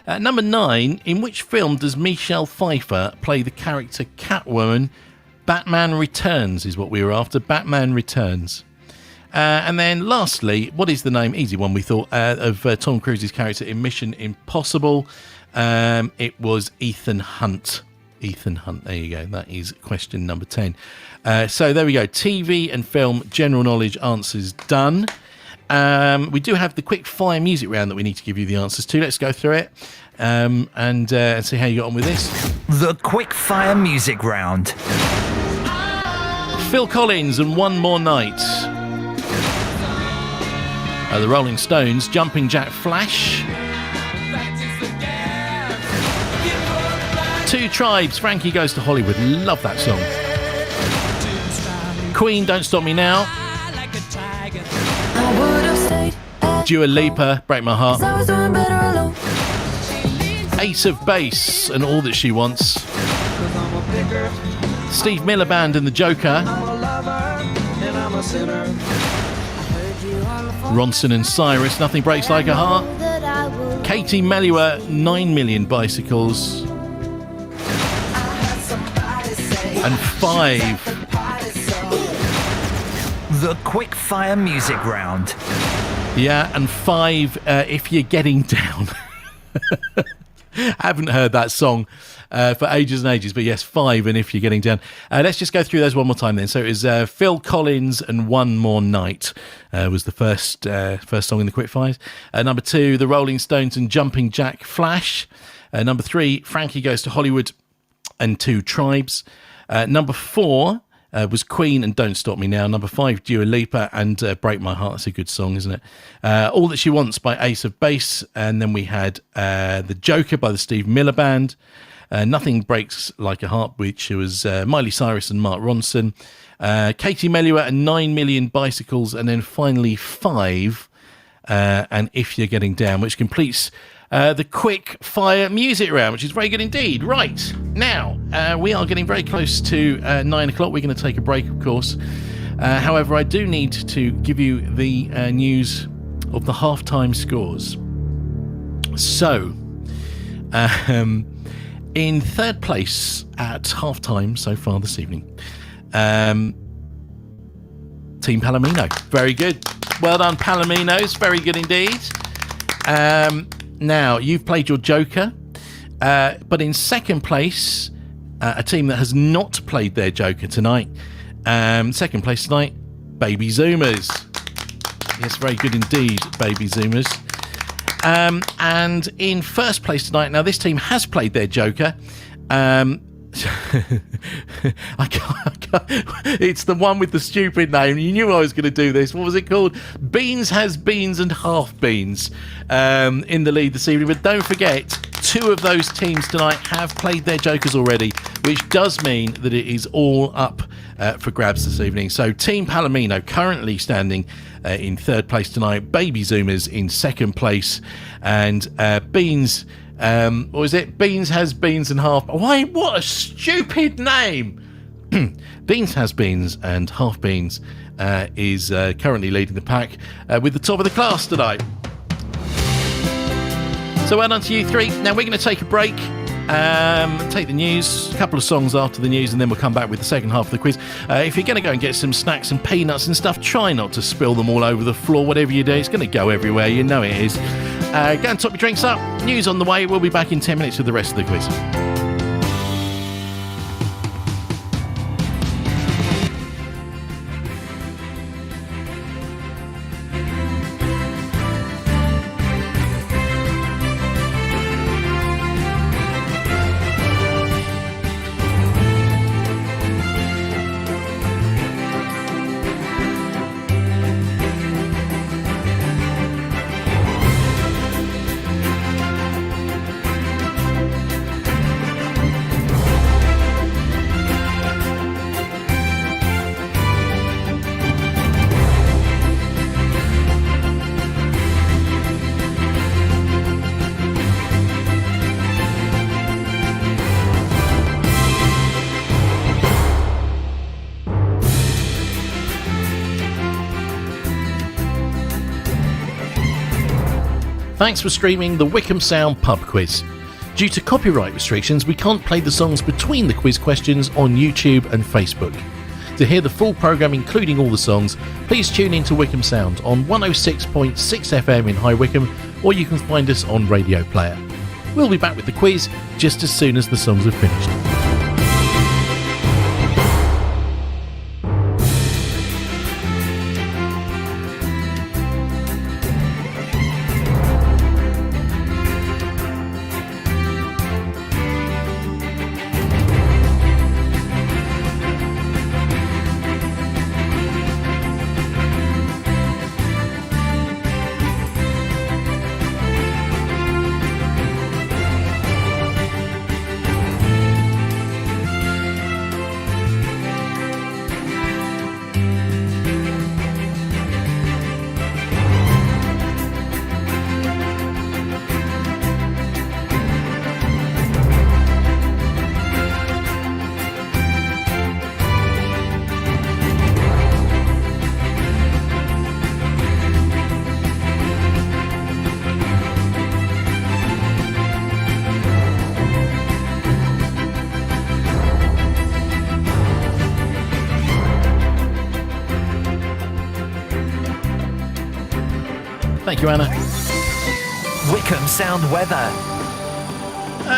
Number nine, in which film does Michelle Pfeiffer play the character Catwoman? Batman Returns is what we were after. Batman Returns. And then lastly, what is the name, easy one we thought, of Tom Cruise's character in Mission Impossible? It was Ethan Hunt. Ethan Hunt. There you go. That is question number 10. So there we go. TV and film general knowledge answers done. We do have the quick fire music round that we need to give you the answers to. Let's go through it and see how you got on with this. The quick fire music round. Phil Collins and One More Night. The Rolling Stones, Jumping Jack Flash. Two Tribes, Frankie Goes to Hollywood. Love that song. Queen, Don't Stop Me Now. I would have stayed at Dua Lipa, Break My Heart. 'cause I was doing better alone. Ace of Base and All That She Wants. Steve Miller Band and The Joker. Ronson and Cyrus, Nothing Breaks Like a Heart. Katie Melua, 9 Million Bicycles. And 5. The quick fire music round. Yeah, and 5, If You're Getting Down. Haven't heard that song for ages and ages, but yes, 5, and If You're Getting Down. Let's just go through those one more time then. So it was Phil Collins and One More Night was the first song in the quickfires. Number 2, The Rolling Stones and Jumping Jack Flash. Number 3, Frankie Goes to Hollywood and Two Tribes. Number 4 was Queen and Don't Stop Me Now. Number 5, Dua Lipa and Break My Heart. That's a good song, isn't it? All That She Wants by Ace of Base. And then we had The Joker by the Steve Miller Band. Nothing Breaks Like a Heart, which was Miley Cyrus and Mark Ronson. Katie Melua and 9 Million Bicycles. And then finally 5, and If You're Getting Down, which completes the quick fire music round, which is very good indeed. Right, now we are getting very close to 9 o'clock. We're going to take a break, of course. However, I do need to give you the news of the halftime scores. So, in third place at halftime so far this evening, Team Palomino. Very good. Well done, Palominos. Very good indeed. Now, you've played your Joker, but in second place, a team that has not played their Joker tonight. Second place tonight, Baby Zoomers. Yes, very good indeed, Baby Zoomers. And in first place tonight, now this team has played their Joker. I can't. It's the one with the stupid name. You knew I was going to do this. What was it called? Beans Has Beans and Half Beans in the lead this evening. But don't forget, 2 of those teams tonight have played their Jokers already, which does mean that it is all up for grabs this evening. So Team Palomino currently standing in third place tonight. Baby Zoomers in second place. And Beans... what was it? Beans Has Beans and Half... Why, what a stupid name! Beans Has Beans and Half Beans is currently leading the pack with the top of the class tonight. So well done to you 3. Now we're going to take a break, take the news, a couple of songs after the news, and then we'll come back with the second half of the quiz. If you're going to go and get some snacks and peanuts and stuff, try not to spill them all over the floor. Whatever you do, it's going to go everywhere. You know it is. Go and top your drinks up. News on the way. We'll be back in 10 minutes with the rest of the quiz. Thanks for streaming the Wickham Sound Pub Quiz. Due to copyright restrictions, we can't play the songs between the quiz questions on YouTube and Facebook. To hear the full programme, including all the songs, please tune in to Wickham Sound on 106.6 FM in High Wycombe, or you can find us on Radio Player. We'll be back with the quiz just as soon as the songs are finished. Thank you, Anna. Wickham Sound weather.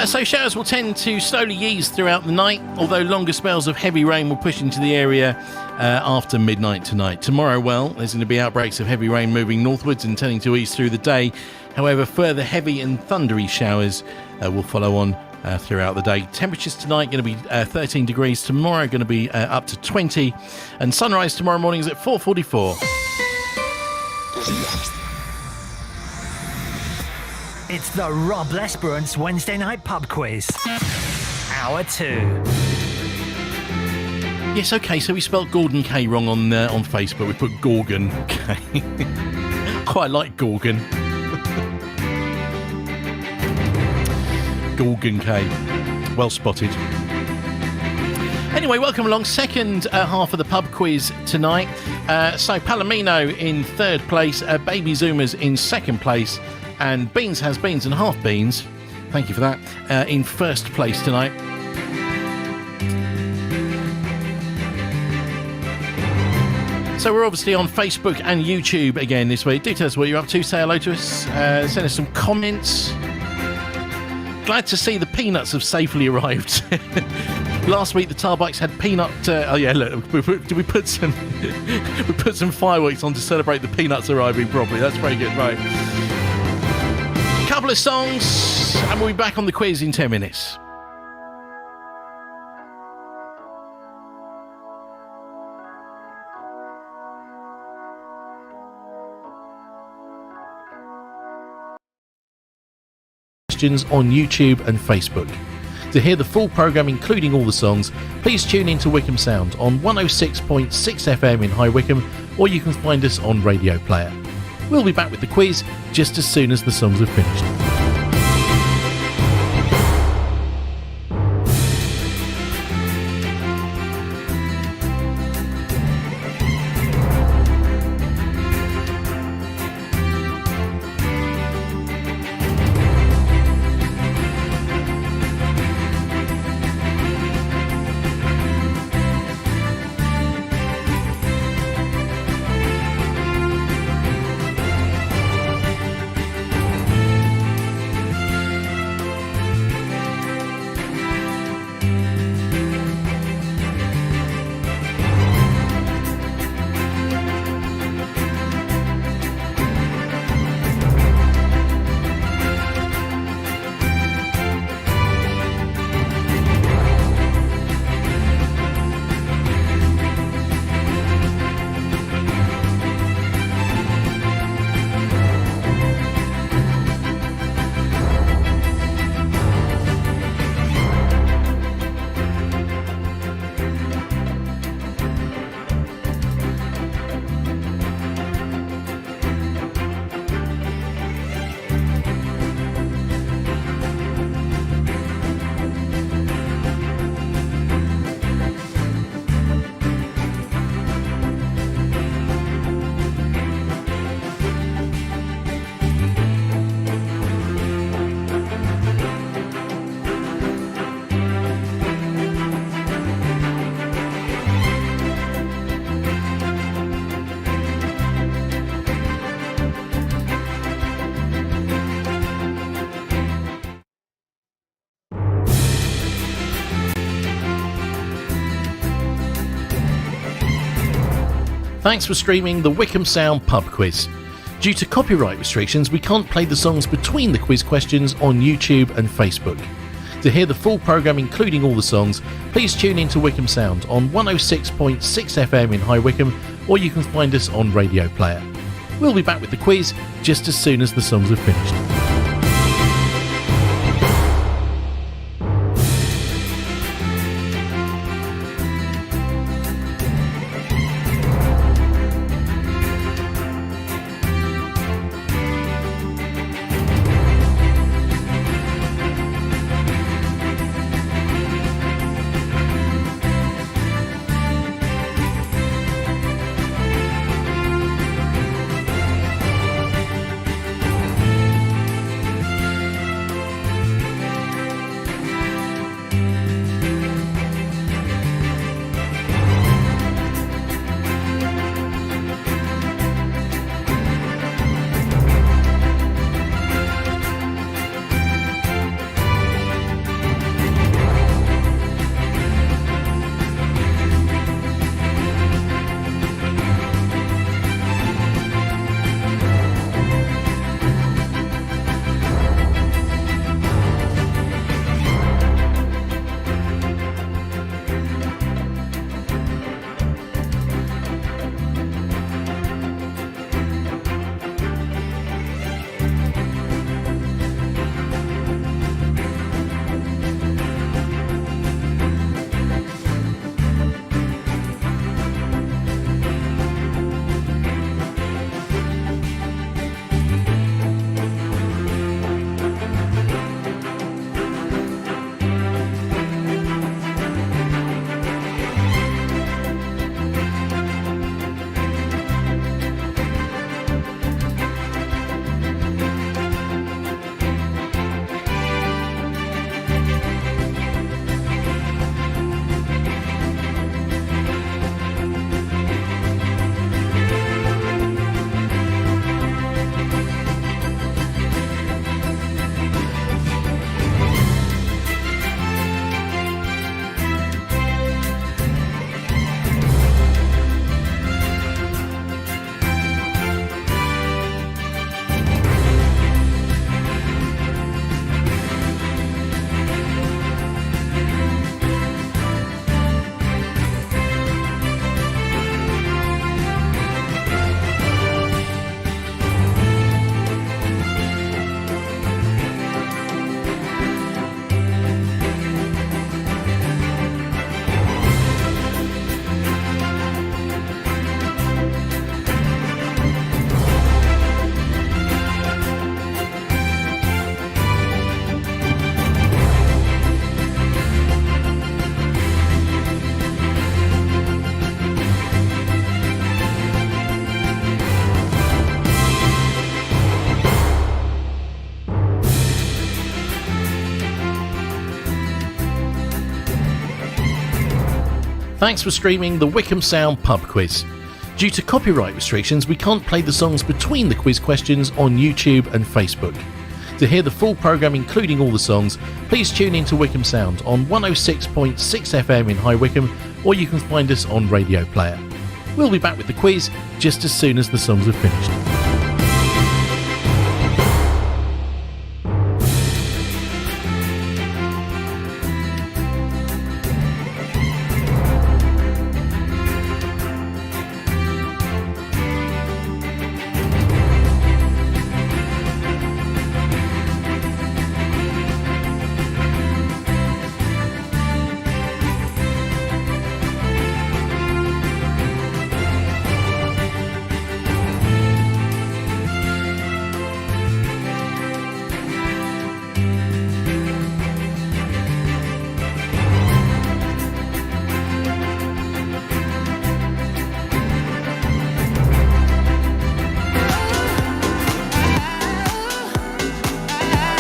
So showers will tend to slowly ease throughout the night, although longer spells of heavy rain will push into the area after midnight tonight. Tomorrow, well, there's going to be outbreaks of heavy rain moving northwards and tending to ease through the day. However, further heavy and thundery showers will follow on throughout the day. Temperatures tonight going to be 13 degrees. Tomorrow going to be up to 20. And sunrise tomorrow morning is at 4:44. It's the Rob Lesperance Wednesday night pub quiz. Hour 2. Yes, okay, so we spelt Gordon K wrong on Facebook. We put Gorgon K. Quite like Gorgon. Gorgon K. Well spotted. Anyway, welcome along. Second half of the pub quiz tonight. So Palomino in third place, Baby Zoomers in second place, and Beans Has Beans and Half Beans, thank you for that, in first place tonight. So we're obviously on Facebook and YouTube again this week. Do tell us what you're up to. Say hello to us. Send us some comments. Glad to see the peanuts have safely arrived. Last week the tar bikes had peanut. Oh yeah, look, we put some fireworks on to celebrate the peanuts arriving properly. That's very good, right? Couple of songs, and we'll be back on the quiz in 10 minutes. On YouTube and Facebook. To hear the full programme, including all the songs, please tune in to Wickham Sound on 106.6 FM in High Wycombe, or you can find us on Radio Player. We'll be back with the quiz just as soon as the songs are finished. Thanks for streaming the Wickham Sound Pub Quiz. Due to copyright restrictions, we can't play the songs between the quiz questions on YouTube and Facebook. To hear the full programme, including all the songs, please tune in to Wickham Sound on 106.6 FM in High Wycombe, or you can find us on Radio Player. We'll be back with the quiz just as soon as the songs are finished. Thanks for streaming the Wickham Sound Pub Quiz. Due to copyright restrictions, we can't play the songs between the quiz questions on YouTube and Facebook. To hear the full programme, including all the songs, please tune in to Wickham Sound on 106.6 FM in High Wycombe, or you can find us on Radio Player. We'll be back with the quiz just as soon as the songs are finished.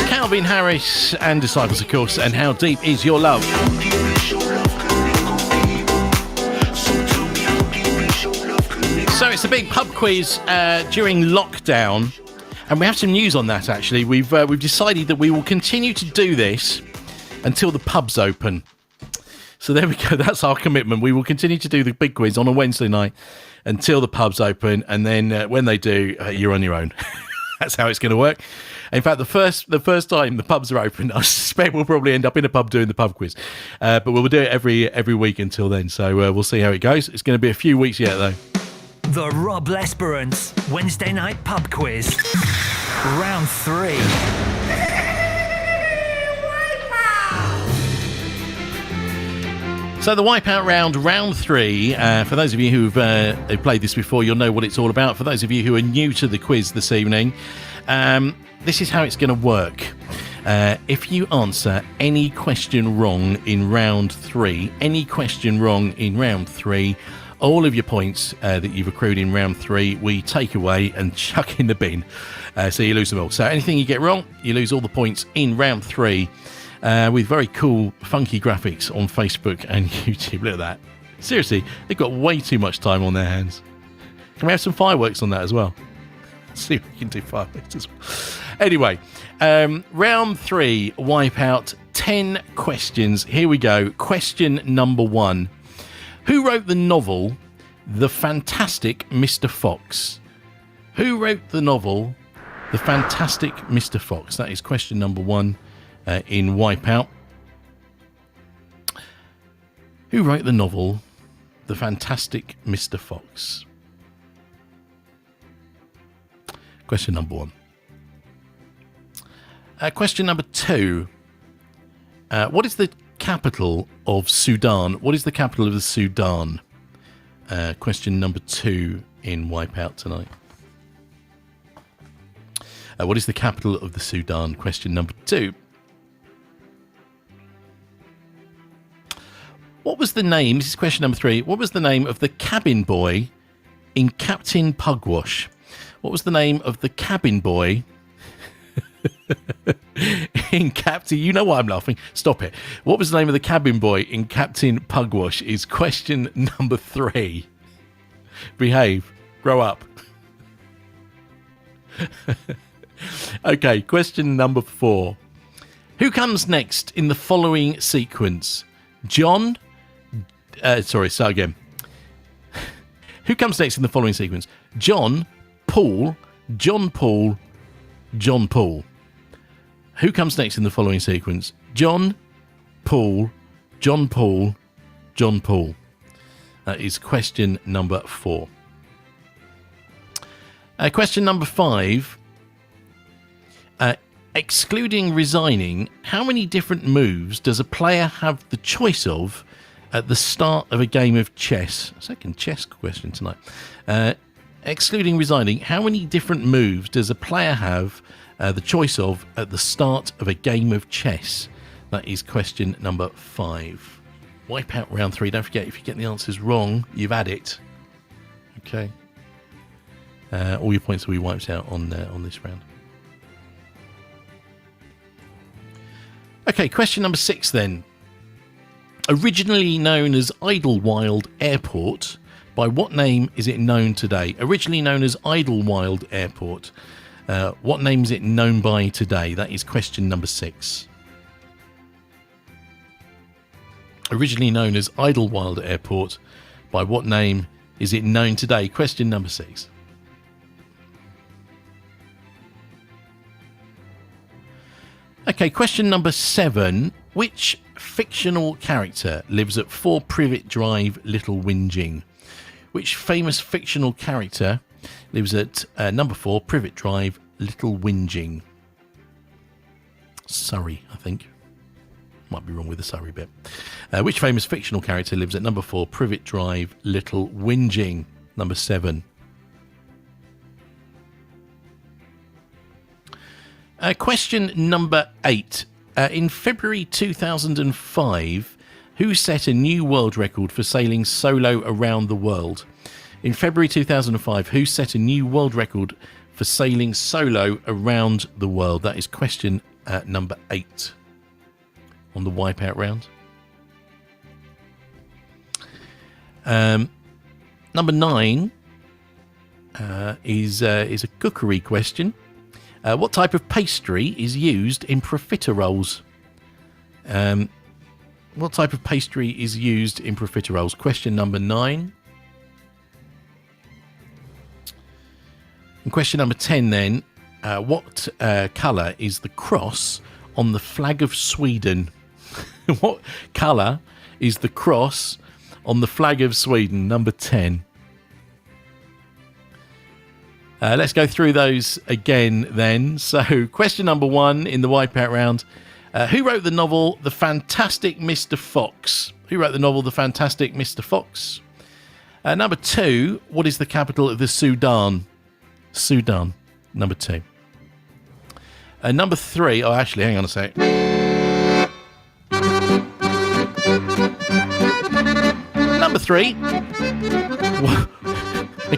Calvin Harris and Disciples, of course, and How Deep Is Your Love? So it's a big pub quiz during lockdown, and we have some news on that. Actually, we've decided that we will continue to do this until the pubs open. So there we go. That's our commitment. We will continue to do the big quiz on a Wednesday night until the pubs open, and then when they do, you're on your own. That's how it's going to work. In fact, the first time the pubs are open, I suspect we'll probably end up in a pub doing the pub quiz. But we'll do it every week until then. So we'll see how it goes. It's going to be a few weeks yet, though. The Rob Lesperance Wednesday night pub quiz. Round 3. So the Wipeout round 3, for those of you who've played this before, you'll know what it's all about. For those of you who are new to the quiz this evening, this is how it's going to work. If you answer any question wrong in round 3, all of your points that you've accrued in round 3, we take away and chuck in the bin. So you lose them all. So anything you get wrong, you lose all the points in round 3. With very cool, funky graphics on Facebook and YouTube. Look at that. Seriously, they've got way too much time on their hands. Can we have some fireworks on that as well? Let's see if we can do fireworks as well. Anyway, round 3, Wipeout, 10 questions. Here we go. Question number 1. Who wrote the novel The Fantastic Mr. Fox? Who wrote the novel The Fantastic Mr. Fox? That is question number 1. In Wipeout. Who wrote the novel The Fantastic Mr. Fox? Question number 1. Question number 2. What is the capital of Sudan? What is the capital of the Sudan? Question number 2 in Wipeout tonight. What is the capital of the Sudan? Question number 2. What was the name, this is question number 3, what was the name of the cabin boy in Captain Pugwash? What was the name of the cabin boy in Captain... You know why I'm laughing. Stop it. What was the name of the cabin boy in Captain Pugwash is question number 3. Behave. Grow up. Okay, question number 4. Who comes next in the following sequence? John... start again. Who comes next in the following sequence? John, Paul, John Paul, John Paul. Who comes next in the following sequence? John, Paul, John Paul, John Paul. That is question number 4. Question number 5. Excluding resigning, how many different moves does a player have the choice of at the start of a game of chess? Second chess question tonight. Excluding resigning, how many different moves does a player have the choice of at the start of a game of chess? That is question number 5. Wipeout round 3. Don't forget, if you get the answers wrong, you've had it. Okay. All your points will be wiped out on this round. Okay, question number 6 then. Originally known as Idlewild Airport, by what name is it known today? Originally known as Idlewild Airport, what name is it known by today? That is question number 6. Originally known as Idlewild Airport, by what name is it known today? Question number 6. Okay, question number 7. Which fictional character lives at 4 Privet Drive, Little Whinging? Which famous fictional character lives at number 4 Privet Drive, Little Whinging? Surrey, I think. Might be wrong with the Surrey bit. Which famous fictional character lives at number 4 Privet Drive, Little Whinging? Number 7. Question number 8. In February 2005, who set a new world record for sailing solo around the world? In February 2005, who set a new world record for sailing solo around the world? That is question number 8 on the Wipeout round. Number 9 is a cookery question. What type of pastry is used in profiteroles? What type of pastry is used in profiteroles? Question number 9. And question number 10 then. What colour is the cross on the flag of Sweden? What colour is the cross on the flag of Sweden? Number 10. Let's go through those again then. So, question number 1 in the Wipeout round. Who wrote the novel The Fantastic Mr. Fox? Who wrote the novel The Fantastic Mr. Fox? Number 2, what is the capital of the Sudan? Sudan, number 2. Number 3, oh, actually, hang on a sec. Number 3.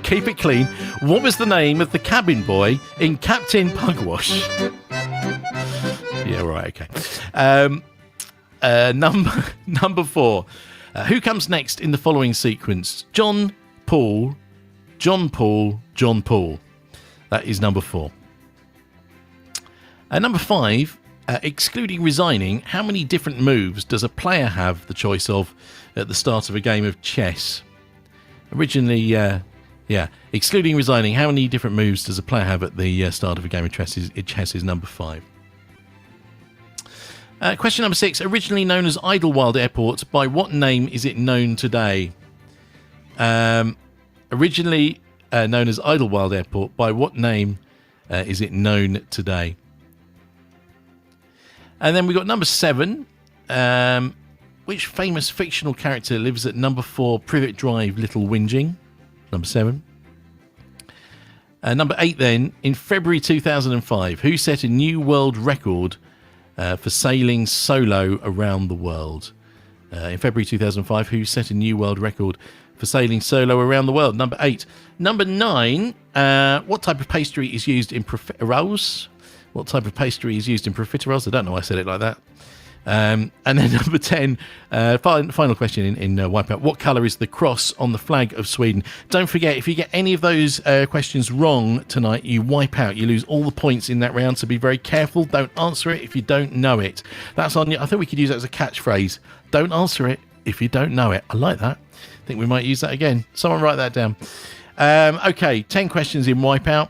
Keep it clean. What was the name of the cabin boy in Captain Pugwash? Yeah, right, okay. Number 4. Who comes next in the following sequence? John, Paul, John Paul, John Paul. That is number 4. Number 5. Excluding resigning, how many different moves does a player have the choice of at the start of a game of chess? Originally, excluding resigning, how many different moves does a player have at the start of a game of chess? Chess is number 5. Question number 6. Originally known as Idlewild Airport, by what name is it known today? Originally known as Idlewild Airport, by what name is it known today? And then we got number 7. Which famous fictional character lives at number 4 Privet Drive, Little Whinging? Number 7. Number 8 then. In February 2005, who set a new world record for sailing solo around the world? In February 2005, who set a new world record for sailing solo around the world? Number 8. Number 9. What type of pastry is used in profiteroles? What type of pastry is used in profiteroles? I don't know why I said it like that. And then number 10, final question in Wipeout. What colour is the cross on the flag of Sweden? Don't forget, if you get any of those questions wrong tonight, you wipe out. You lose all the points in that round, so be very careful. Don't answer it if you don't know it. That's on you. I think we could use that as a catchphrase. Don't answer it if you don't know it. I like that. I think we might use that again. Someone write that down. Okay, 10 questions in Wipeout.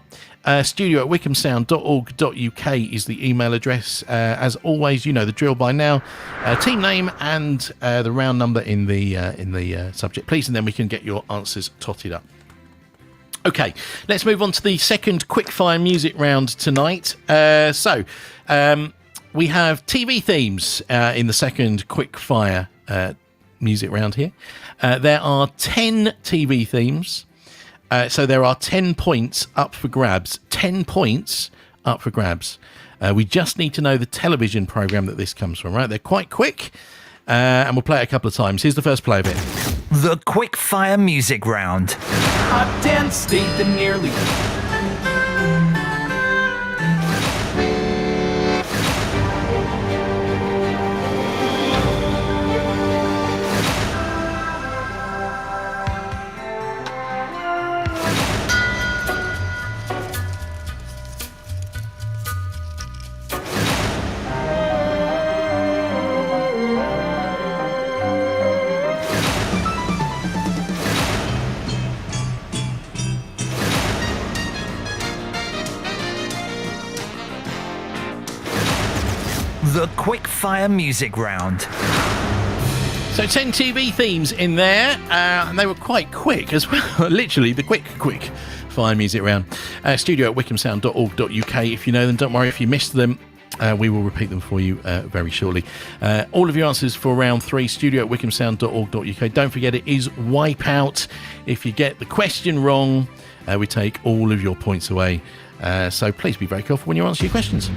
studio@wickhamsound.org.uk is the email address. As always, you know the drill by now. Team name and the round number in the subject, please, and then we can get your answers totted up. Okay, let's move on to the second quickfire music round tonight. So we have TV themes in the second quickfire music round here. There are 10 TV themes. So there are 10 points up for grabs. 10 points up for grabs. We just need to know the television programme that this comes from, right? They're quite quick, and we'll play it a couple of times. Here's the first play of it. The quickfire music round. Top 10 state that nearly... The quick-fire music round. So 10 TV themes in there, and they were quite quick as well. Literally, the quick fire music round. Studio at wickhamsound.org.uk. If you know them, don't worry if you missed them. We will repeat them for you very shortly. All of your answers for round 3, studio at wickhamsound.org.uk. Don't forget, it is Wipeout. If you get the question wrong, we take all of your points away. So please be very careful when you answer your questions.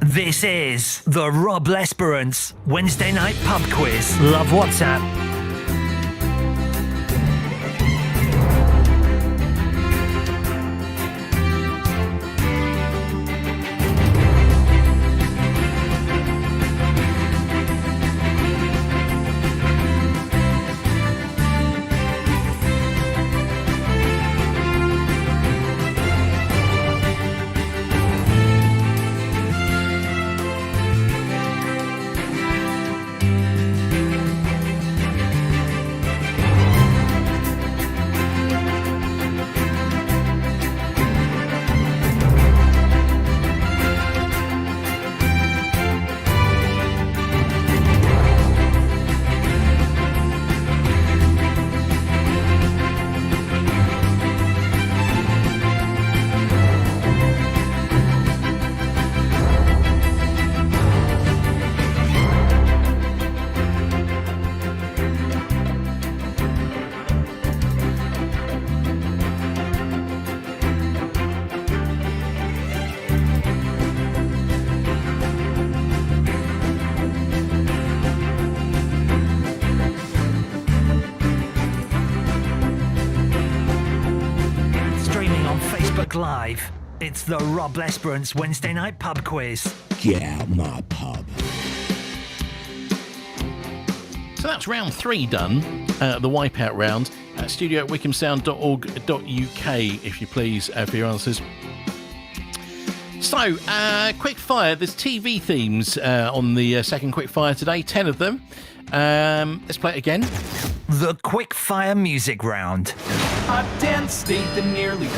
This is the Rob Lesperance Wednesday night pub quiz. Love WhatsApp. Live. It's the Rob Lesperance Wednesday night pub quiz. Get out my pub. So that's round 3 done, the Wipeout round. Studio at wickhamsound.org.uk, if you please, for your answers. So, quick fire. There's TV themes on the second quick fire today, 10 of them. Let's play it again. The quick fire music round. A dense state that nearly...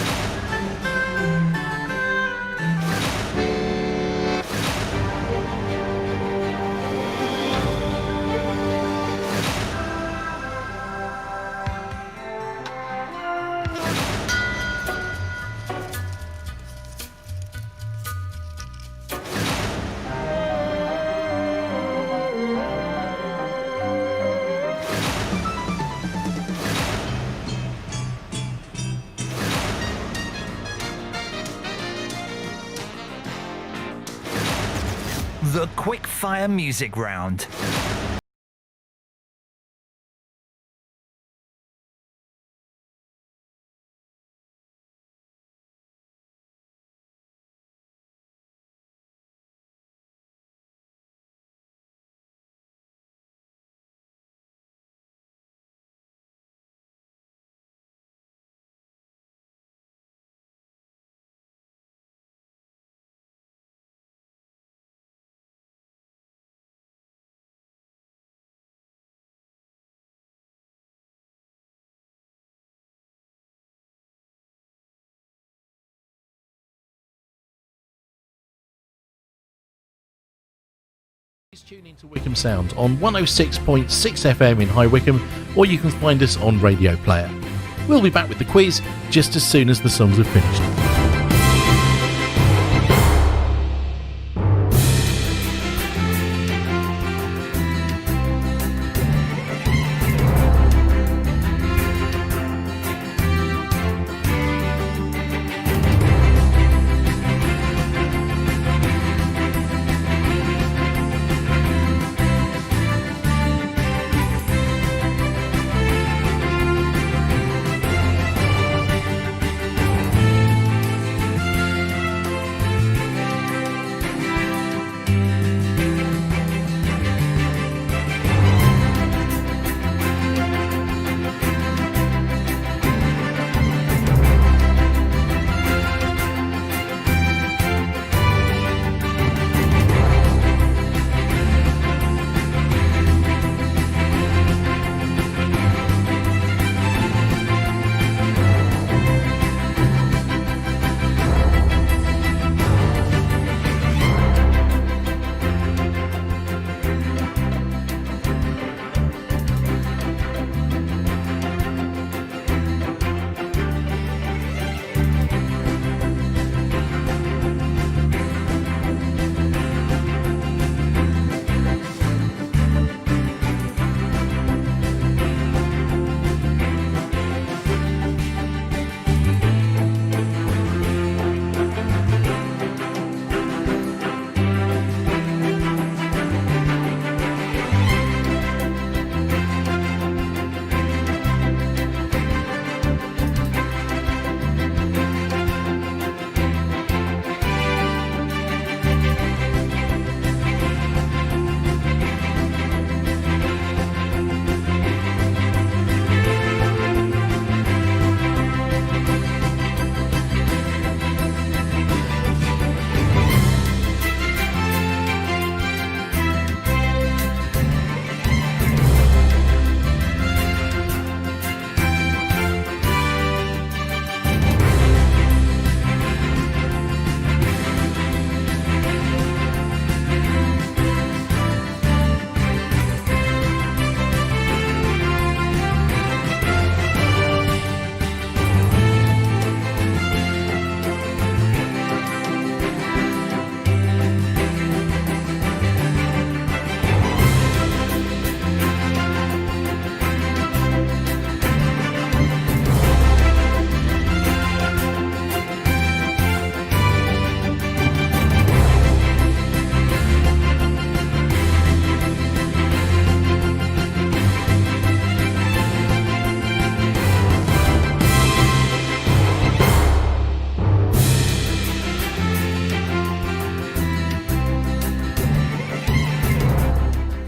The quick fire music round. Please tune into Wickham Sound on 106.6 FM in High Wycombe, or you can find us on Radio Player. We'll be back with the quiz just as soon as the songs have finished.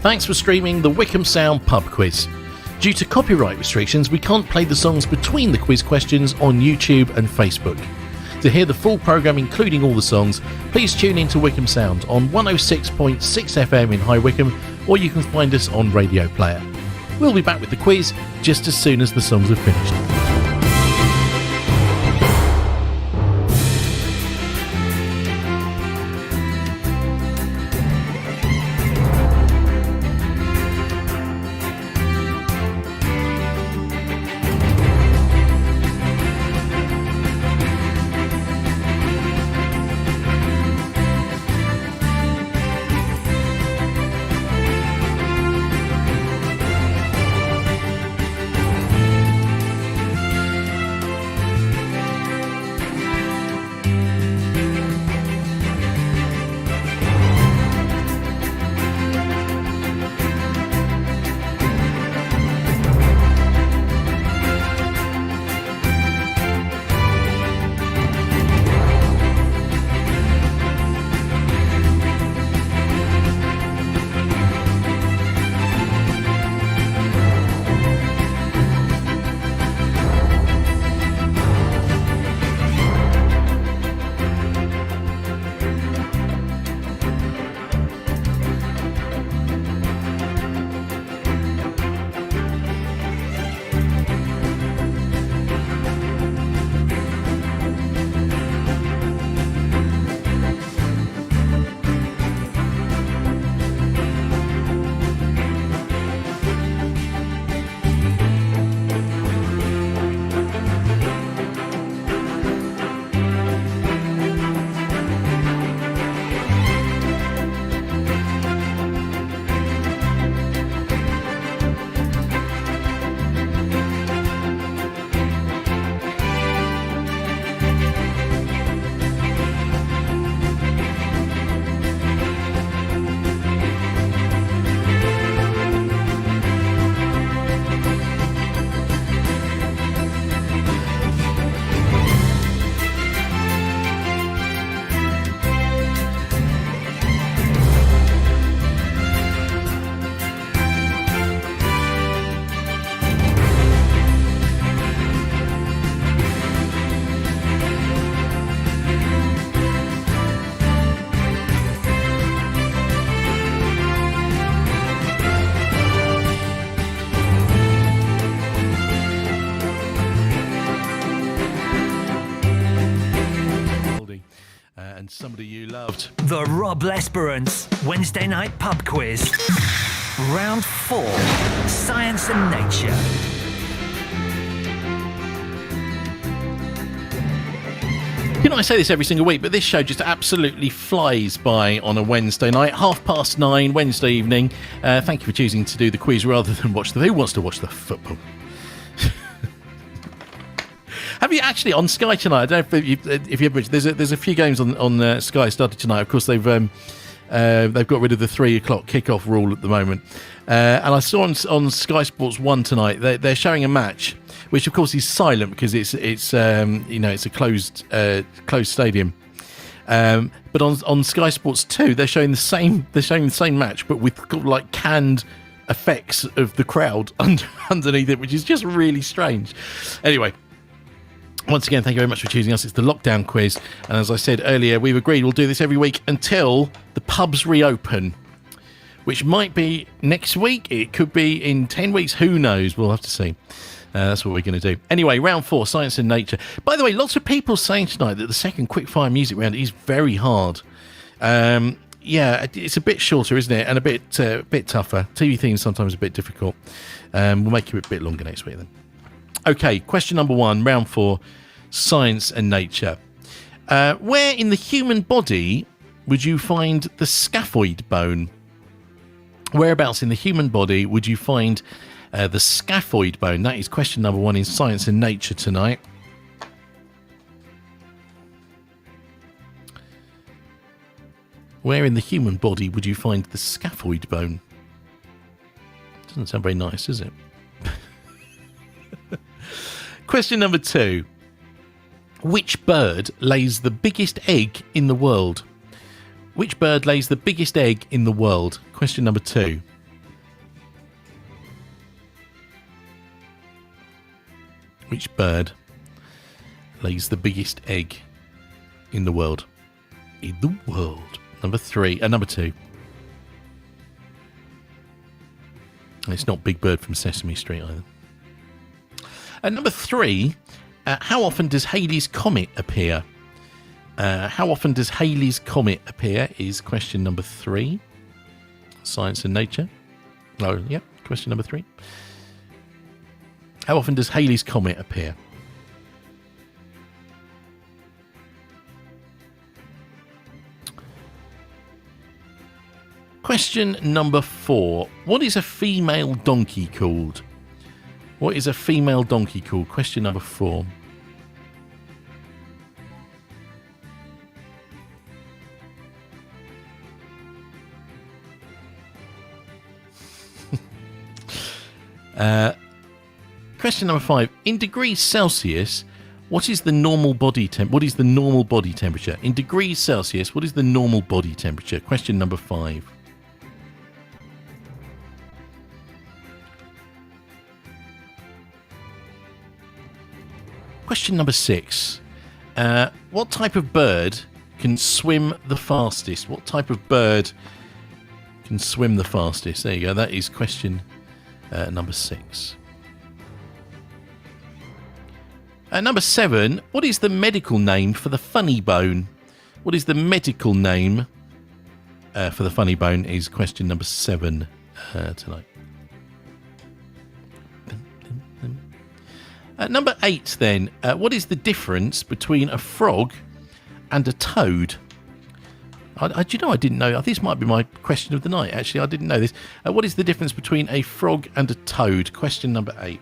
Thanks for streaming the Wickham Sound Pub Quiz. Due to copyright restrictions, we can't play the songs between the quiz questions on YouTube and Facebook. To hear the full programme, including all the songs, please tune in to Wickham Sound on 106.6 FM in High Wycombe, or you can find us on Radio Player. We'll be back with the quiz just as soon as the songs are finished. Somebody you loved. The Rob Lesperance Wednesday night pub quiz. Round 4. Science and nature. You know, I say this every single week, but this show just absolutely flies by on a Wednesday night, 9:30 Wednesday evening. Thank you for choosing to do the quiz rather than watch the... Who wants to watch the football? Have you actually on Sky tonight? I don't know if you ever. There's a few games on Sky started tonight. Of course, they've got rid of the 3 o'clock kickoff rule at the moment. And I saw on Sky Sports 1 tonight they're showing a match, which of course is silent because it's a closed stadium. But on Sky Sports 2 they're showing the same match, but with like canned effects of the crowd underneath it, which is just really strange. Anyway. Once again, thank you very much for choosing us. It's the lockdown quiz. And as I said earlier, we've agreed we'll do this every week until the pubs reopen, which might be next week. It could be in 10 weeks. Who knows? We'll have to see. That's what we're going to do. Anyway, round 4, science and nature. By the way, lots of people saying tonight that the second quickfire music round is very hard. Yeah, it's a bit shorter, isn't it? And a bit tougher. TV themes sometimes a bit difficult. We'll make it a bit longer next week then. Okay, question number 1, round 4, science and nature. Where in the human body would you find the scaphoid bone? Whereabouts in the human body would you find the scaphoid bone? That is question number 1 in science and nature tonight. Where in the human body would you find the scaphoid bone? Doesn't sound very nice, does it? Question number 2. Which bird lays the biggest egg in the world? Which bird lays the biggest egg in the world? Question number 2. Which bird lays the biggest egg in the world? In the world. Number 2. It's not Big Bird from Sesame Street either. Number 3, how often does Halley's Comet appear? How often does Halley's Comet appear is question number 3. Science and Nature. Oh, yeah, question number 3. How often does Halley's Comet appear? Question number 4. What is a female donkey called? What is a female donkey called? Question number 4. Question number 5. In degrees Celsius, what is the normal body temperature? In degrees Celsius, what is the normal body temperature? Question number 5. Question number 6. What type of bird can swim the fastest? What type of bird can swim the fastest? There you go. That is question number 6. Number 7. What is the medical name for the funny bone? What is the medical name for the funny bone is question number 7 tonight. Number 8 then. What is the difference between a frog and a toad? Do you know, I didn't know. This might be my question of the night, actually. I didn't know this. What is the difference between a frog and a toad? Question number 8.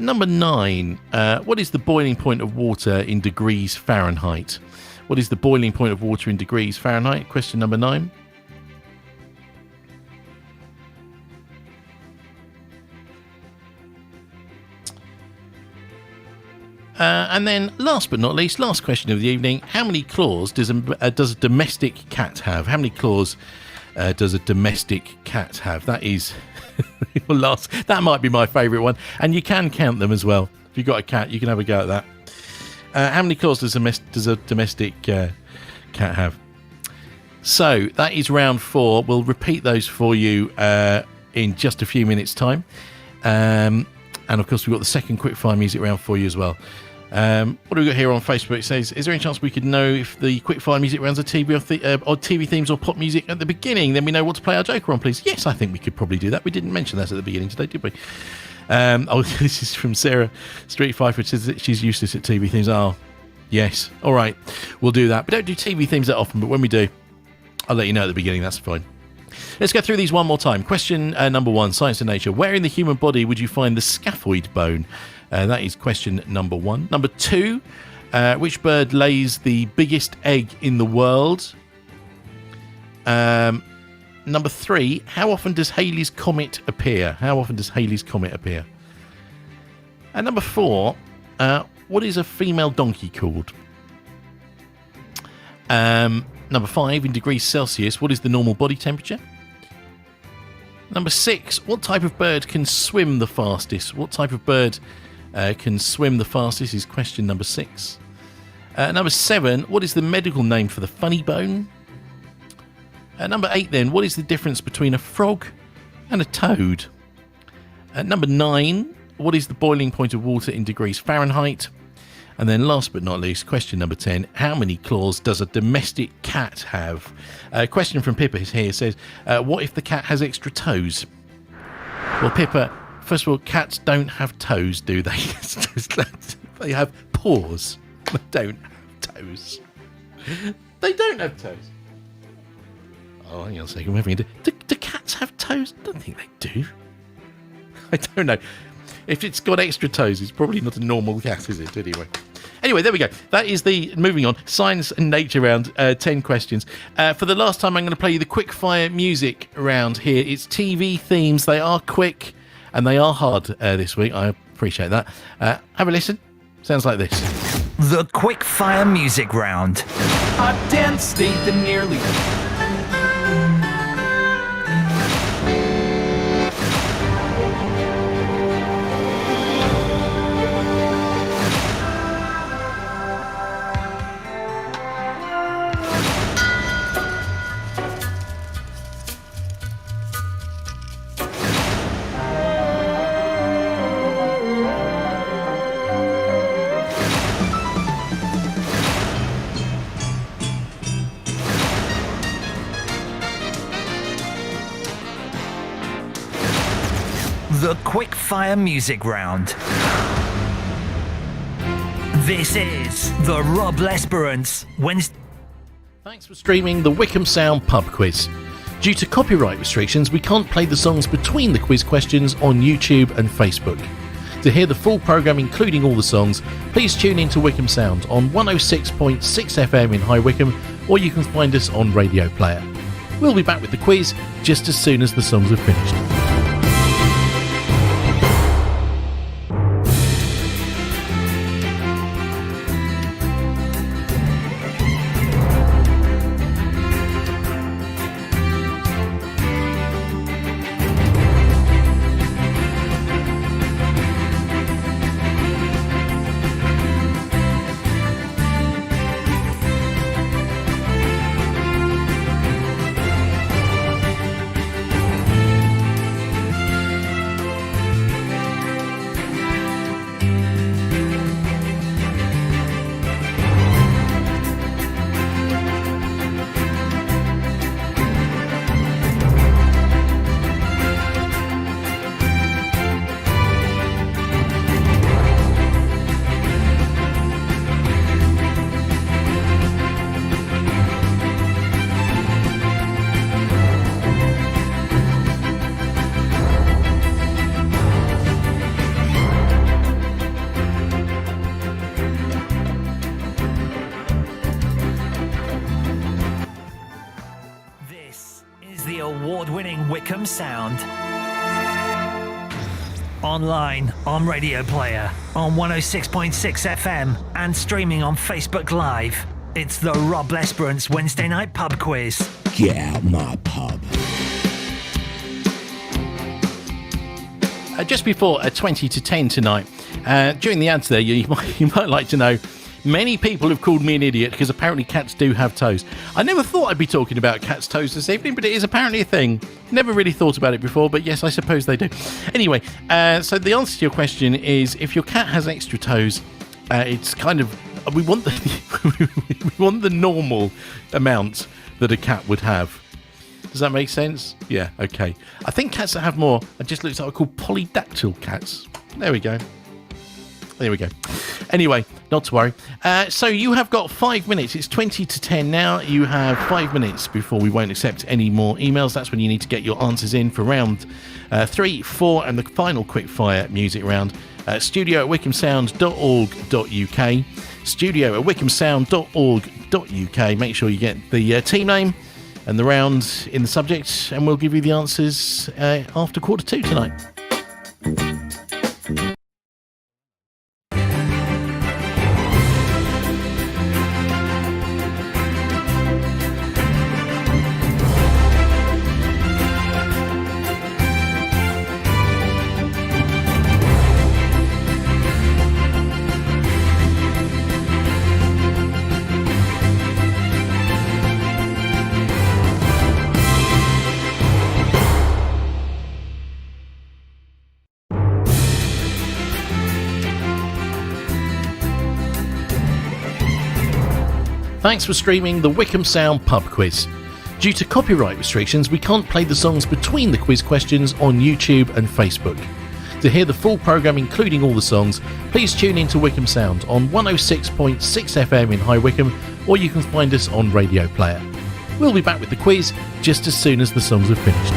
Number 9. What is the boiling point of water in degrees Fahrenheit? What is the boiling point of water in degrees Fahrenheit? Question number 9. And then, last but not least, last question of the evening. How many claws does a domestic cat have? How many claws does a domestic cat have? That is last. That might be my favourite one. And you can count them as well. If you've got a cat, you can have a go at that. How many claws does a domestic cat have? So, that is round 4. We'll repeat those for you in just a few minutes' time. And, of course, we've got the second quickfire music round for you as well. What have we got here on Facebook? It says, is there any chance we could know if the quickfire music rounds are TV or TV themes or pop music at the beginning? Then we know what to play our Joker on, please. Yes, I think we could probably do that. We didn't mention that at the beginning today, did we? This is from Sarah Street Fifer. It says that she's useless at TV themes. Oh, yes. All right, we'll do that. We don't do TV themes that often, but when we do, I'll let you know at the beginning. That's fine. Let's go through these one more time. Question number 1, Science and Nature. Where in the human body would you find the scaphoid bone? That is question number 1. Number 2, which bird lays the biggest egg in the world? Number 3, how often does Halley's Comet appear? How often does Halley's Comet appear? And number 4, what is a female donkey called? Number 5, in degrees Celsius, what is the normal body temperature? Number 6, what type of bird can swim the fastest? What type of bird can swim the fastest is question number 6. Number 7, what is the medical name for the funny bone? Number 8 then, what is the difference between a frog and a toad? Number 9, what is the boiling point of water in degrees Fahrenheit? And then last but not least, question number 10, how many claws does a domestic cat have? A question from Pippa here says, what if the cat has extra toes? Well, Pippa, first of all, cats don't have toes, do they? They have paws. They don't have toes. They don't have toes. Oh, hang on a second. Do cats have toes? I don't think they do. I don't know. If it's got extra toes, it's probably not a normal cat, is it? Anyway, there we go. That is the, moving on, Science and Nature round, 10 questions. For the last time, I'm going to play you the quickfire music round here. It's TV themes. They are quick and they are hard this week. I appreciate that. Have a listen. Sounds like this. The quickfire music round. A dense state that nearly the quick fire music round. This is the Rob Lesperance Wednesday. Thanks for streaming the Wickham Sound Pub Quiz. Due to copyright restrictions, we can't play the songs between the quiz questions on YouTube and Facebook. To hear the full programme, including all the songs, please tune in to Wickham Sound on 106.6 FM in High Wycombe, or you can find us on Radio Player. We'll be back with the quiz just as soon as the songs are finished. Wickham Sound. Online, on Radio Player, on 106.6 FM, and streaming on Facebook Live. It's the Rob Lesperance Wednesday Night Pub Quiz. Get out my pub. Just before 20 to 10 tonight, during the ads there, you might like to know, many people have called me an idiot because apparently cats do have toes. I never thought I'd be talking about cats' toes this evening, but it is apparently a thing. Never really thought about it before, but yes, I suppose they do. Anyway, so the answer to your question is, if your cat has extra toes, it's kind of, we want the normal amount that a cat would have. Does that make sense? Yeah, okay. I think cats that have more, it just looks like, are called polydactyl cats. There we go. There we go. Anyway, not to worry. So you have got 5 minutes. It's 20 to 10 now. You have 5 minutes before we won't accept any more emails. That's when you need to get your answers in for round 3, 4, and the final quickfire music round. studio@wickhamsound.org.uk. studio@wickhamsound.org.uk. Make sure you get the team name and the round in the subject, and we'll give you the answers after 1:45 tonight. Thanks for streaming the Wickham Sound Pub Quiz. Due to copyright restrictions, we can't play the songs between the quiz questions on YouTube and Facebook. To hear the full programme, including all the songs, please tune in to Wickham Sound on 106.6 FM in High Wycombe, or you can find us on Radio Player. We'll be back with the quiz just as soon as the songs are finished.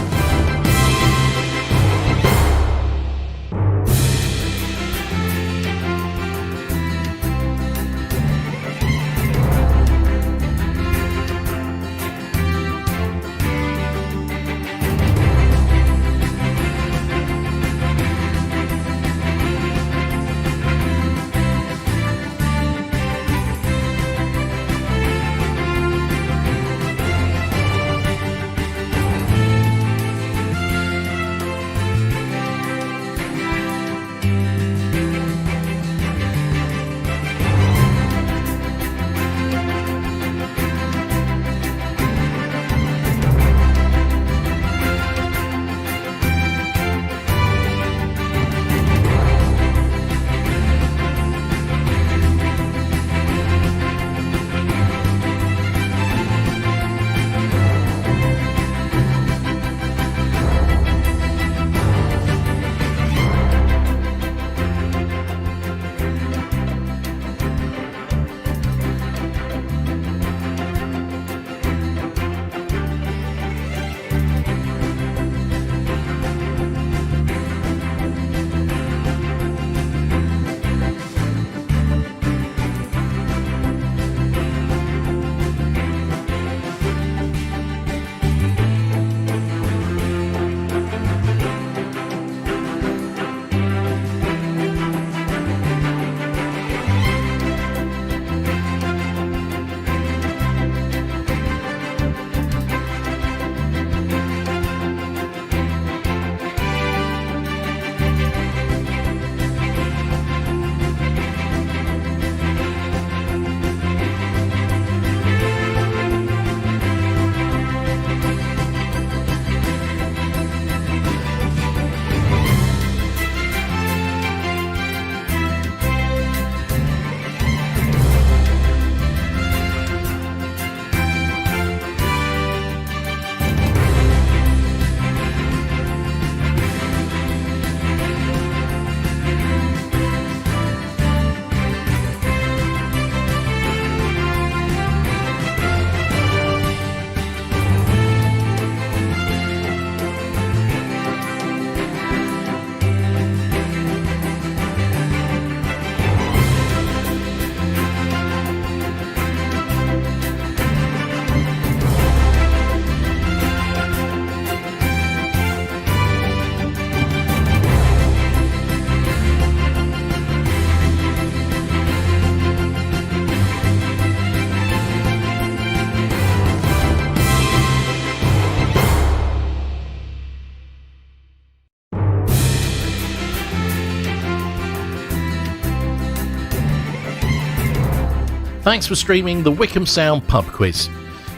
Thanks for streaming the Wickham Sound Pub Quiz.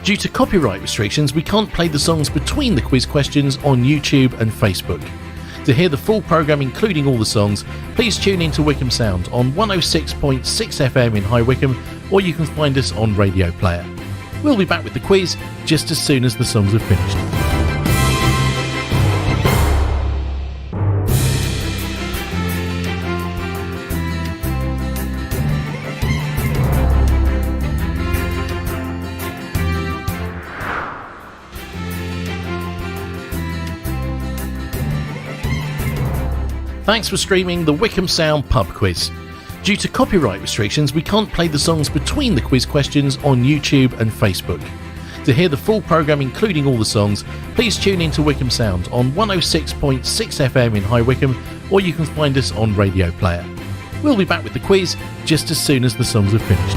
Due to copyright restrictions, we can't play the songs between the quiz questions on YouTube and Facebook. To hear the full programme, including all the songs, please tune in to Wickham Sound on 106.6 FM in High Wycombe, or you can find us on Radio Player. We'll be back with the quiz just as soon as the songs are finished. Thanks for streaming the Wickham Sound Pub Quiz. Due to copyright restrictions, we can't play the songs between the quiz questions on YouTube and Facebook. To hear the full programme, including all the songs, please tune in to Wickham Sound on 106.6 FM in High Wycombe, or you can find us on Radio Player. We'll be back with the quiz just as soon as the songs are finished.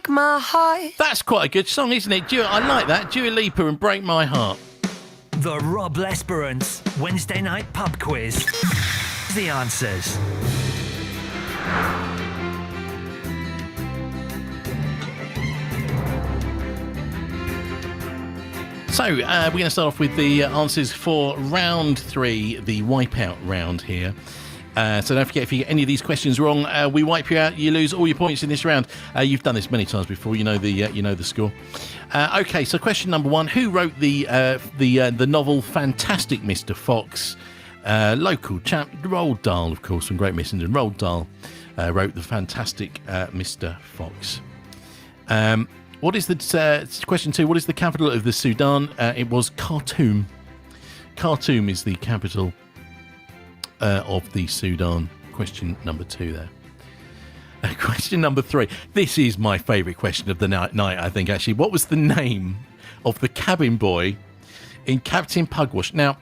My heart. That's quite a good song, isn't it? I like that. Dua Lipa and Break My Heart. The Rob Lesperance Wednesday night pub quiz. The answers. So, we're going to start off with the answers for round 3, the wipeout round here. So don't forget, if you get any of these questions wrong, we wipe you out. You lose all your points in this round. You've done this many times before. You know the score. Okay, so question number 1: who wrote the novel Fantastic Mr. Fox? Local chap Roald Dahl, of course, from Great Missenden. Roald Dahl wrote the Fantastic Mr. Fox. What is the question 2? What is the capital of the Sudan? It was Khartoum. Khartoum is the capital of the Sudan. Question number 2 there. Question number 3. This is my favourite question of the night, I think, actually. What was the name of the cabin boy in Captain Pugwash? Now,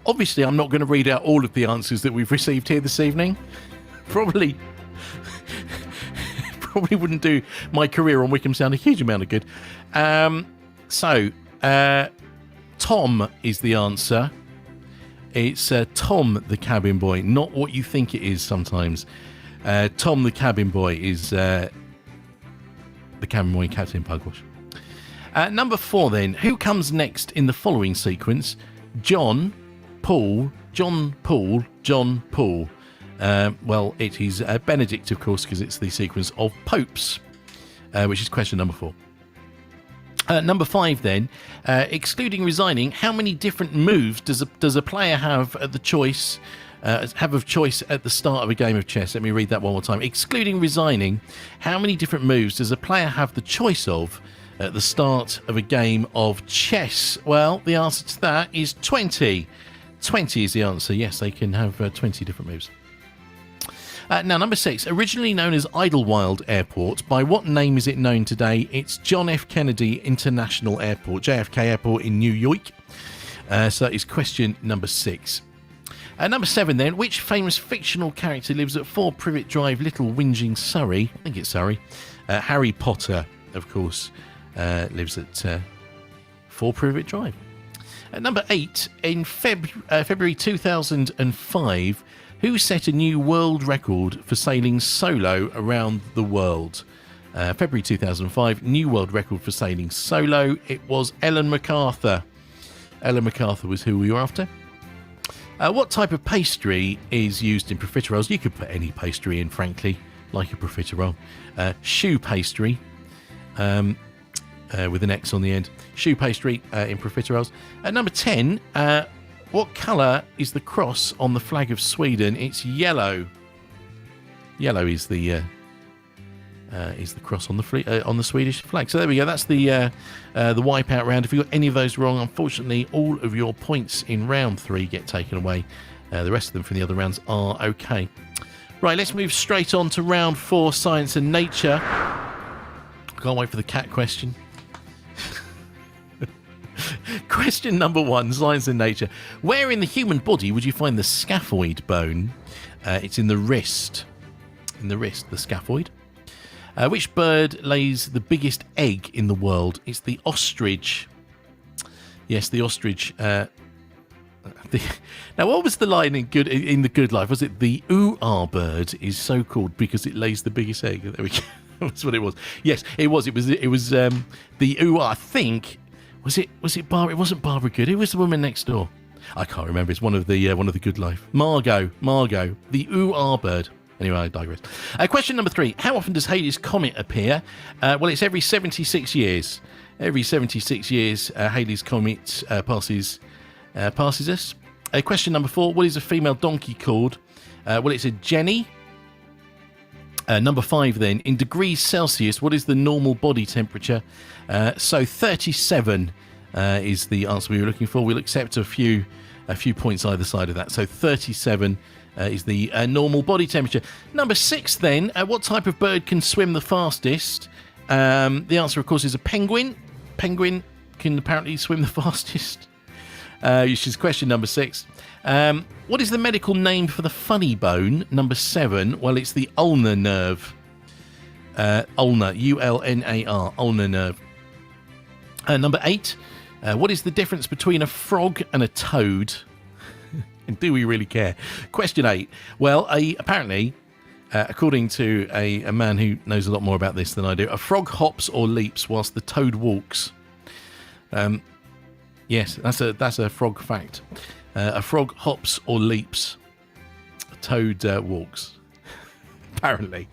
obviously, I'm not going to read out all of the answers that we've received here this evening. Probably wouldn't do my career on Wickham Sound a huge amount of good. Tom is the answer. It's Tom the cabin boy, not what you think it is sometimes. Tom the cabin boy is the cabin boy in Captain Pugwash. Number 4 then. Who comes next in the following sequence? John, Paul, John, Paul, John, Paul. Well, it is Benedict, of course, because it's the sequence of popes, which is question number 4. Number 5 then, excluding resigning, how many different moves does a player have at the choice of choice at the start of a game of chess? Let me read that one more time. Excluding resigning, how many different moves does a player have the choice of at the start of a game of chess? Well, the answer to that is 20. 20 is the answer. Yes, they can have 20 different moves. Now, number 6, originally known as Idlewild Airport, by what name is it known today? It's John F. Kennedy International Airport, JFK Airport in New York. So that is question number 6. Number 7 then, which famous fictional character lives at 4 Privet Drive, Little Whinging, Surrey? I think it's Surrey. Harry Potter, of course, lives at 4 Privet Drive. Number 8, in February 2005, who set a new world record for sailing solo around the world? February 2005, new world record for sailing solo. It was Ellen MacArthur. Ellen MacArthur was who we were after. What type of pastry is used in profiteroles? You could put any pastry in, frankly, like a profiterole. Choux pastry, with an X on the end. Choux pastry in profiteroles. Number 10, what colour is the cross on the flag of Sweden? It's yellow. Yellow is the cross on the Swedish flag. So there we go. That's the wipeout round. If you got any of those wrong, unfortunately, all of your points in round 3 get taken away. The rest of them from the other rounds are okay. Right, let's move straight on to round 4, science and nature. Can't wait for the cat question. Question number 1, science and nature. Where in the human body would you find the scaphoid bone? It's in the wrist. In the wrist, the scaphoid. Which bird lays the biggest egg in the world? It's the ostrich. Yes, the ostrich. Now, what was the line in The Good Life? Was it the ooh-ah bird is so called because it lays the biggest egg? There we go. That's what it was. Yes, it was. It was the ooh-ah. I think was it Barbara? It wasn't Barbara Good. It was the woman next door. I can't remember. It's one of the Good Life. Margot, the ooh-ah bird. Anyway, I digress. Question number 3. How often does Halley's Comet appear? Well, it's every 76 years. Every 76 years, Halley's Comet passes us. Question number 4. What is a female donkey called? Well, it's a Jenny. Number 5, then. In degrees Celsius, what is the normal body temperature? So 37 is the answer we were looking for. We'll accept a few points either side of that. So 37 is the normal body temperature. Number 6, then. What type of bird can swim the fastest? The answer, of course, is a penguin. Penguin can apparently swim the fastest. Which is question number 6. What is the medical name for the funny bone? Number 7. Well, it's the ulnar nerve. Ulnar, U-L-N-A-R, ulnar nerve. Number 8. What is the difference between a frog and a toad? And do we really care? Question 8. Well, apparently, according to a man who knows a lot more about this than I do, a frog hops or leaps whilst the toad walks. Yes, that's a frog fact. A frog hops or leaps. A toad walks. Apparently.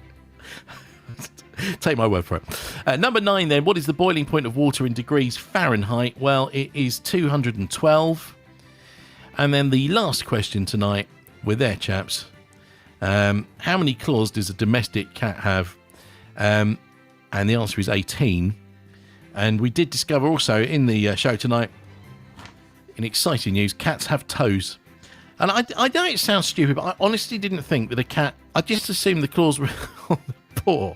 Take my word for it. Number 9, then. What is the boiling point of water in degrees Fahrenheit? Well, it is 212. And then the last question tonight, we're there, chaps. How many claws does a domestic cat have? And the answer is 18. And we did discover also in the show tonight, in exciting news, cats have toes. And I know it sounds stupid, but I honestly didn't think that a cat... I just assumed the claws were on the paw.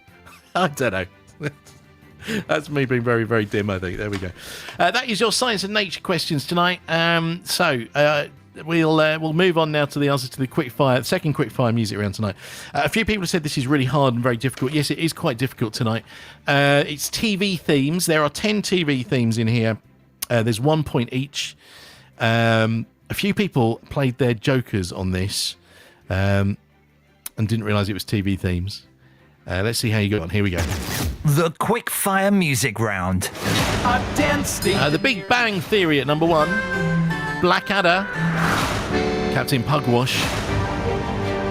I don't know. That's me being very, very dim, I think. There we go. That is your science and nature questions tonight. We'll move on now to the answer to the second quickfire music round tonight. A few people have said this is really hard and very difficult. Yes, it is quite difficult tonight. It's TV themes. There are 10 TV themes in here. There's 1 point each. A few people played their jokers on this and didn't realise it was TV themes. Let's see how you got on. Here we go. The quickfire music round. The Big Bang Theory at number 1. Blackadder. Captain Pugwash.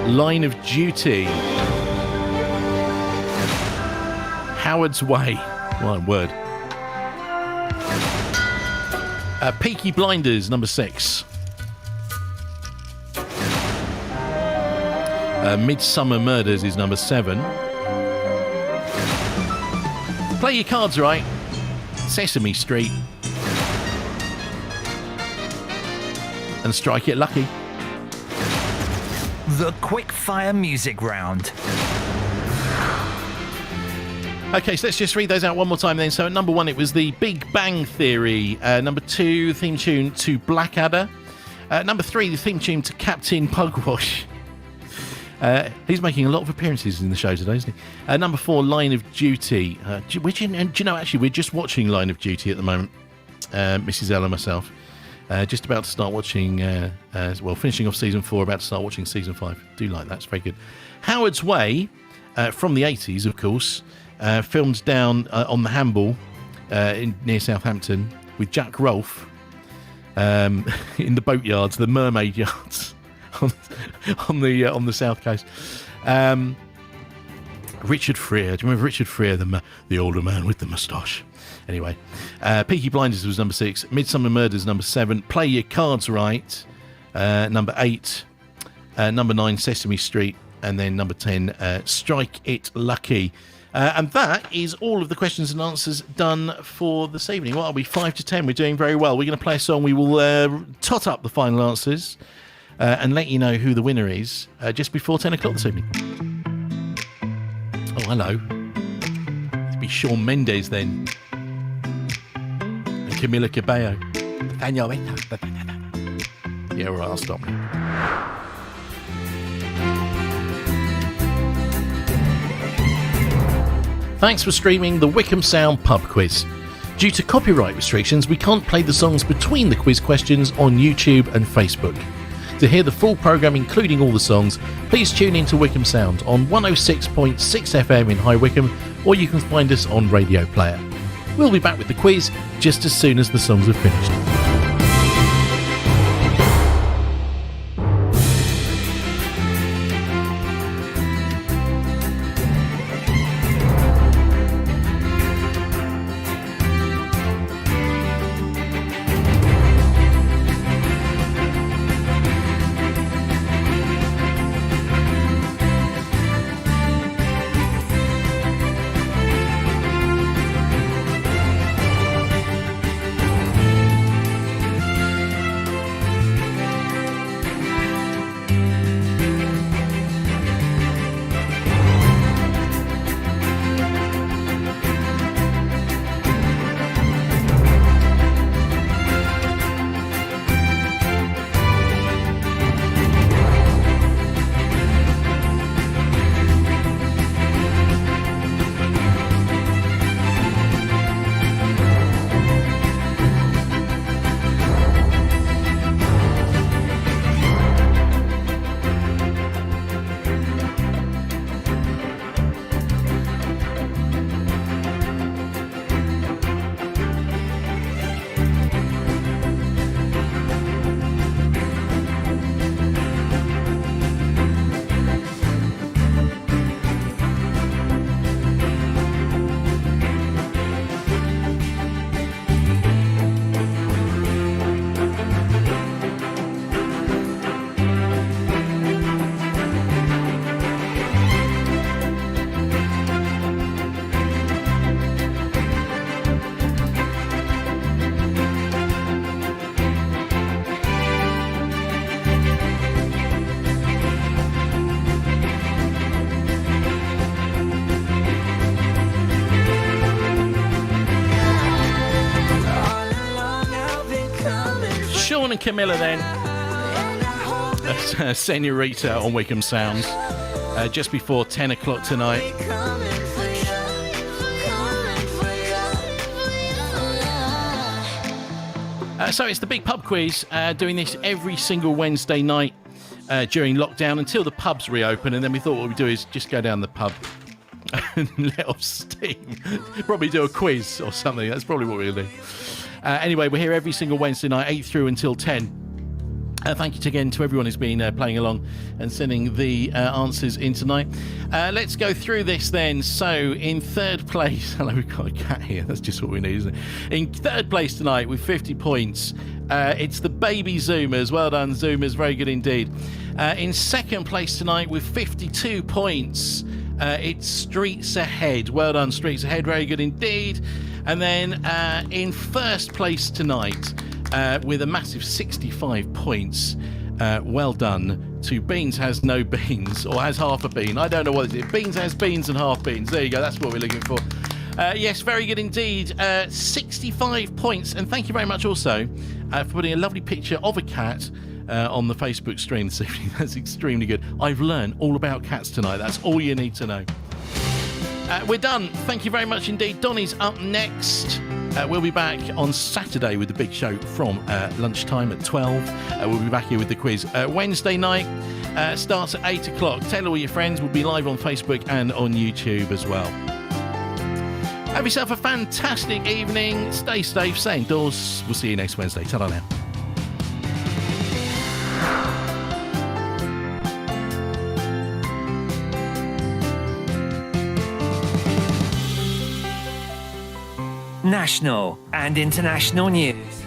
Line of Duty. Howard's Way. One word. Peaky Blinders, number 6. Midsummer Murders is number 7. Play your cards right. Sesame Street. And Strike It Lucky. The quickfire music round. Okay, so let's just read those out one more time then. So at number 1, it was the Big Bang Theory. Number 2, theme tune to Blackadder. Number 3, the theme tune to Captain Pugwash. He's making a lot of appearances in the show today, isn't he? Number 4, Line of Duty. Do you know, actually, we're just watching Line of Duty at the moment. Mrs. Ella, myself. Just about to start watching, finishing off season 4, about to start watching season 5. Do like that, it's very good. Howard's Way, from the 80s, of course. filmed down on the Hamble near Southampton with Jack Rolfe in the boatyards, the mermaid yards on the south coast. Richard Freer, do you remember Richard Freer, the older man with the moustache? Anyway, Peaky Blinders was number 6, Midsummer Murders number 7, Play Your Cards Right number 8, number 9 Sesame Street, and then number 10 Strike It Lucky. And that is all of the questions and answers done for this evening. What are we, 5 to 10? We're doing very well. We're going to play a song. We will tot up the final answers and let you know who the winner is just before 10 o'clock this evening. Oh, hello. It'd be Shawn Mendes then. And Camila Cabello. Yeah, all right, I'll stop. Thanks for streaming the Wickham Sound Pub Quiz. Due to copyright restrictions, we can't play the songs between the quiz questions on YouTube and Facebook. To hear the full programme, including all the songs, please tune in to Wickham Sound on 106.6 FM in High Wycombe, or you can find us on Radio Player. We'll be back with the quiz just as soon as the songs are finished. Sean and Camilla then. That's Senorita on Wickham Sounds. Just before 10 o'clock tonight. So it's the big pub quiz, doing this every single Wednesday night during lockdown until the pubs reopen, and then we thought what we'd do is just go down the pub and let off steam. Probably do a quiz or something. That's probably what we'll do. Anyway, we're here every single Wednesday night, 8 through until 10. Thank you again to everyone who's been playing along and sending the answers in tonight. Let's go through this then. So, in third place, hello, we've got a cat here. That's just what we need, isn't it? In third place tonight with 50 points, it's the Baby Zoomers. Well done, Zoomers. Very good indeed. In second place tonight with 52 points, it's Streets Ahead. Well done, Streets Ahead. Very good indeed. And then in first place tonight, with a massive 65 points, well done to Beans Has No Beans, or Has Half a Bean. I don't know what it is. Beans Has Beans and Half Beans. There you go. That's what we're looking for. Yes, very good indeed. 65 points. And thank you very much also for putting a lovely picture of a cat on the Facebook stream this evening. That's extremely good. I've learned all about cats tonight. That's all you need to know. We're done. Thank you very much indeed. Donnie's up next. We'll be back on Saturday with the big show from lunchtime at 12. We'll be back here with the quiz. Wednesday night starts at 8 o'clock. Tell all your friends. We'll be live on Facebook and on YouTube as well. Have yourself a fantastic evening. Stay safe, stay indoors. We'll see you next Wednesday. Ta-da now. National and international news.